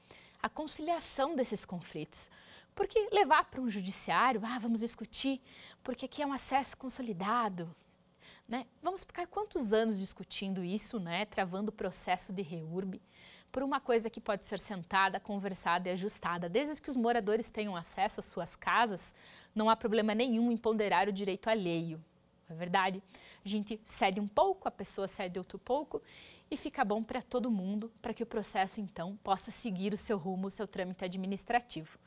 Speaker 2: a conciliação desses conflitos, porque levar para um judiciário, vamos discutir, porque aqui é um acesso consolidado, né? Vamos ficar quantos anos discutindo isso, né? Travando o processo de REURB, por uma coisa que pode ser sentada, conversada e ajustada. Desde que os moradores tenham acesso às suas casas, não há problema nenhum em ponderar o direito alheio. Não é verdade? A gente cede um pouco, a pessoa cede outro pouco e fica bom para todo mundo, para que o processo, então, possa seguir o seu rumo, o seu trâmite administrativo.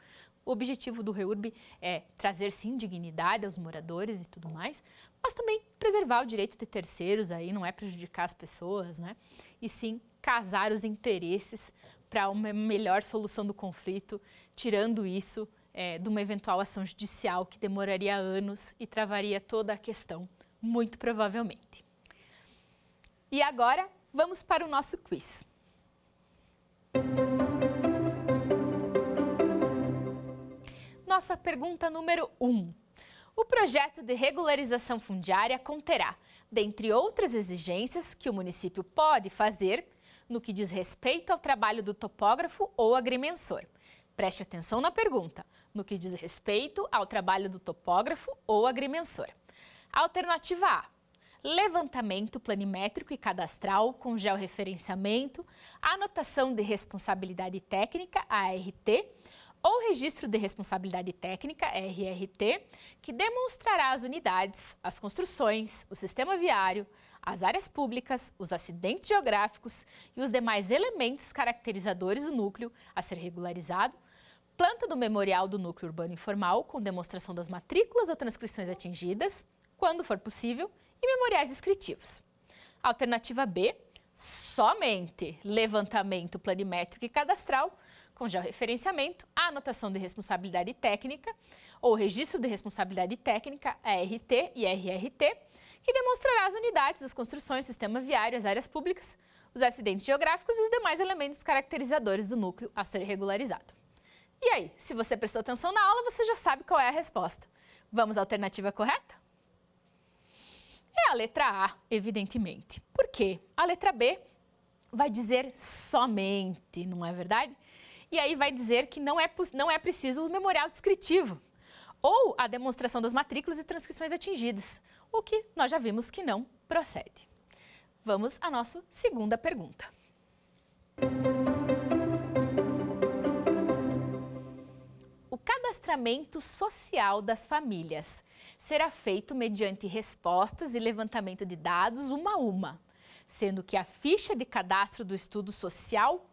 Speaker 2: O objetivo do REURB é trazer, sim, dignidade aos moradores e tudo mais, mas também preservar o direito de terceiros, aí não é prejudicar as pessoas, né? E sim casar os interesses para uma melhor solução do conflito, tirando isso de uma eventual ação judicial que demoraria anos e travaria toda a questão, muito provavelmente. E agora, vamos para o nosso quiz. Nossa pergunta número 1. O projeto de regularização fundiária conterá, dentre outras exigências que o município pode fazer, no que diz respeito ao trabalho do topógrafo ou agrimensor. Preste atenção na pergunta. No que diz respeito ao trabalho do topógrafo ou agrimensor. Alternativa A. Levantamento planimétrico e cadastral com georreferenciamento, anotação de responsabilidade técnica, ART, ou registro de responsabilidade técnica, RRT, que demonstrará as unidades, as construções, o sistema viário, as áreas públicas, os acidentes geográficos e os demais elementos caracterizadores do núcleo a ser regularizado, planta do memorial do núcleo urbano informal com demonstração das matrículas ou transcrições atingidas, quando for possível, e memoriais descritivos. Alternativa B, somente levantamento planimétrico e cadastral, com georreferenciamento, a anotação de responsabilidade técnica ou registro de responsabilidade técnica, ART e RRT, que demonstrará as unidades, as construções, o sistema viário, as áreas públicas, os acidentes geográficos e os demais elementos caracterizadores do núcleo a ser regularizado. E aí, se você prestou atenção na aula, você já sabe qual é a resposta. Vamos à alternativa correta? É a letra A, evidentemente. Por quê? A letra B vai dizer somente, não é verdade? E aí vai dizer que não é preciso o memorial descritivo ou a demonstração das matrículas e transcrições atingidas, o que nós já vimos que não procede. Vamos à nossa segunda pergunta. O cadastramento social das famílias será feito mediante respostas e levantamento de dados uma a uma, sendo que a ficha de cadastro do estudo social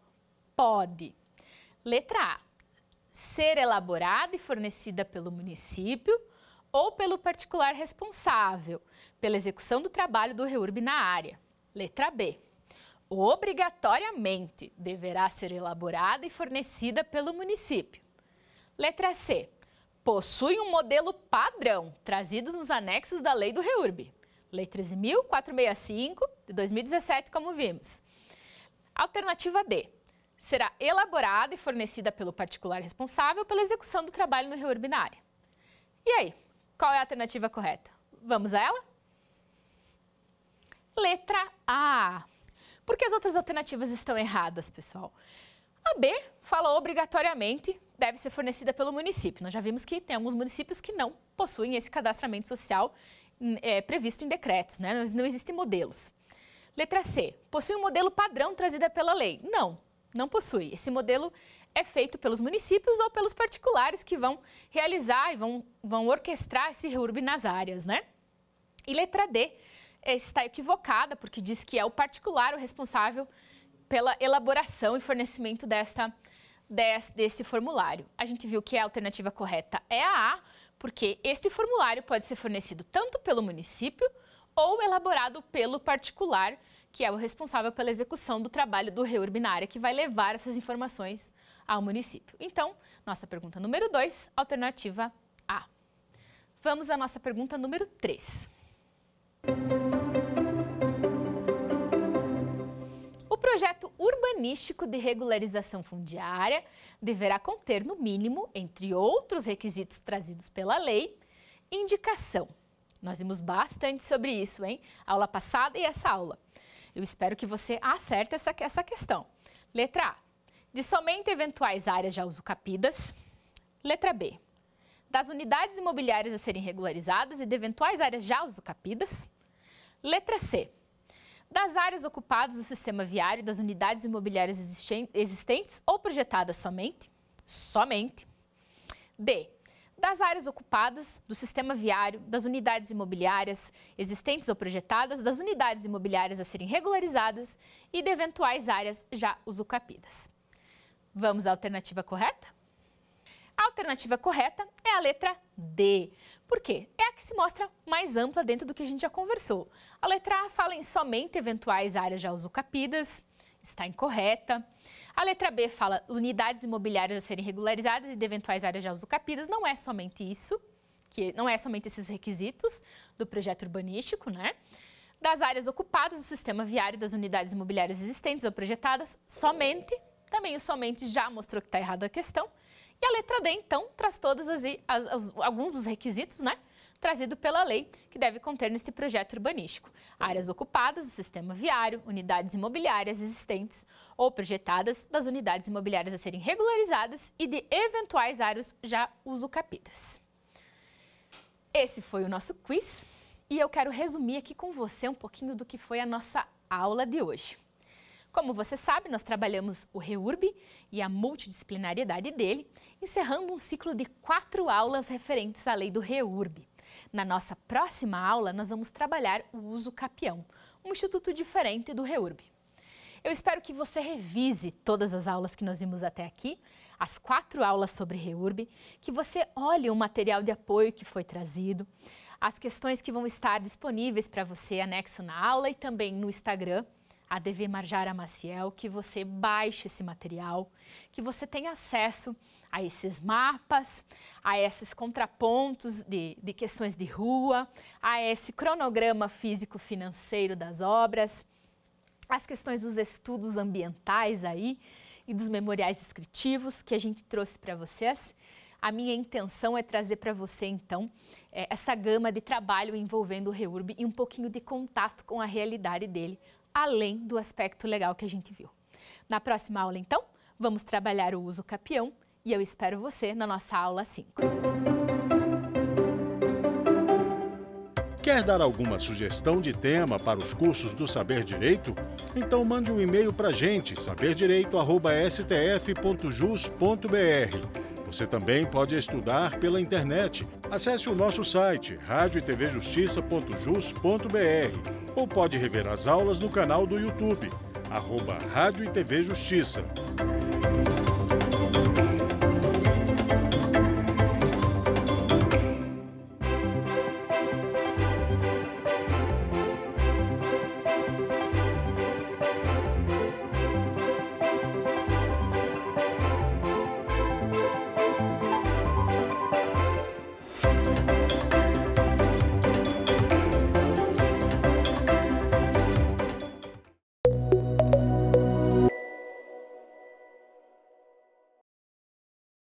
Speaker 2: pode: letra A, ser elaborada e fornecida pelo município ou pelo particular responsável pela execução do trabalho do REURB na área. Letra B, obrigatoriamente deverá ser elaborada e fornecida pelo município. Letra C, possui um modelo padrão trazido nos anexos da lei do REURB. Lei 13.465 de 2017, como vimos. Alternativa D, será elaborada e fornecida pelo particular responsável pela execução do trabalho no REURB na área. E aí, qual é a alternativa correta? Vamos a ela? Letra A. Por que as outras alternativas estão erradas, pessoal? A B fala obrigatoriamente deve ser fornecida pelo município. Nós já vimos que tem alguns municípios que não possuem esse cadastramento social previsto em decretos, né? Não existem modelos. Letra C, possui um modelo padrão trazido pela lei. Não possui. Esse modelo é feito pelos municípios ou pelos particulares que vão realizar e vão orquestrar esse REURB nas áreas, né? E letra D está equivocada, porque diz que é o particular o responsável pela elaboração e fornecimento desse formulário. A gente viu que a alternativa correta é a A, porque este formulário pode ser fornecido tanto pelo município ou elaborado pelo particular, que é o responsável pela execução do trabalho do REURB na área, que vai levar essas informações ao município. Então, nossa pergunta número 2, alternativa A. Vamos à nossa pergunta número 3. O projeto urbanístico de regularização fundiária deverá conter, no mínimo, entre outros requisitos trazidos pela lei, indicação. Nós vimos bastante sobre isso, hein? Aula passada e essa aula. Eu espero que você acerte essa questão. Letra A, de somente eventuais áreas já usucapidas. Letra B, das unidades imobiliárias a serem regularizadas e de eventuais áreas já usucapidas. Letra C, das áreas ocupadas do sistema viário e das unidades imobiliárias existentes ou projetadas somente. D, das áreas ocupadas do sistema viário, das unidades imobiliárias existentes ou projetadas, das unidades imobiliárias a serem regularizadas e de eventuais áreas já usucapidas. Vamos à alternativa correta? A alternativa correta é a letra D. Por quê? É a que se mostra mais ampla dentro do que a gente já conversou. A letra A fala em somente eventuais áreas já usucapidas, está incorreta. A letra B fala unidades imobiliárias a serem regularizadas e de eventuais áreas já usucapidas. Não é somente isso, não é somente esses requisitos do projeto urbanístico, né? Das áreas ocupadas do sistema viário das unidades imobiliárias existentes ou projetadas, somente. Também o somente já mostrou que está errada a questão. E a letra D, então, traz todos alguns dos requisitos, né, trazido pela lei, que deve conter neste projeto urbanístico. Áreas ocupadas do sistema viário, unidades imobiliárias existentes ou projetadas, das unidades imobiliárias a serem regularizadas e de eventuais áreas já usucapidas. Esse foi o nosso quiz e eu quero resumir aqui com você um pouquinho do que foi a nossa aula de hoje. Como você sabe, nós trabalhamos o REURB e a multidisciplinariedade dele, encerrando um ciclo de 4 aulas referentes à lei do REURB. Na nossa próxima aula, nós vamos trabalhar o uso capião, um instituto diferente do REURB. Eu espero que você revise todas as aulas que nós vimos até aqui, as 4 aulas sobre REURB, que você olhe o material de apoio que foi trazido, as questões que vão estar disponíveis para você anexo na aula e também no Instagram, ADV Marjara Maciel, que você baixe esse material, que você tenha acesso a esses mapas, a esses contrapontos de questões de rua, a esse cronograma físico-financeiro das obras, as questões dos estudos ambientais aí e dos memoriais descritivos que a gente trouxe para vocês. A minha intenção é trazer para você, então, essa gama de trabalho envolvendo o REURB e um pouquinho de contato com a realidade dele, além do aspecto legal que a gente viu. Na próxima aula, então, vamos trabalhar o uso capião e eu espero você na nossa aula 5.
Speaker 1: Quer dar alguma sugestão de tema para os cursos do Saber Direito? Então mande um e-mail para a gente, saberdireito@stf.jus.br. Você também pode estudar pela internet. Acesse o nosso site radioetvjustiça.jus.br ou pode rever as aulas no canal do YouTube, @Rádio e TV Justiça.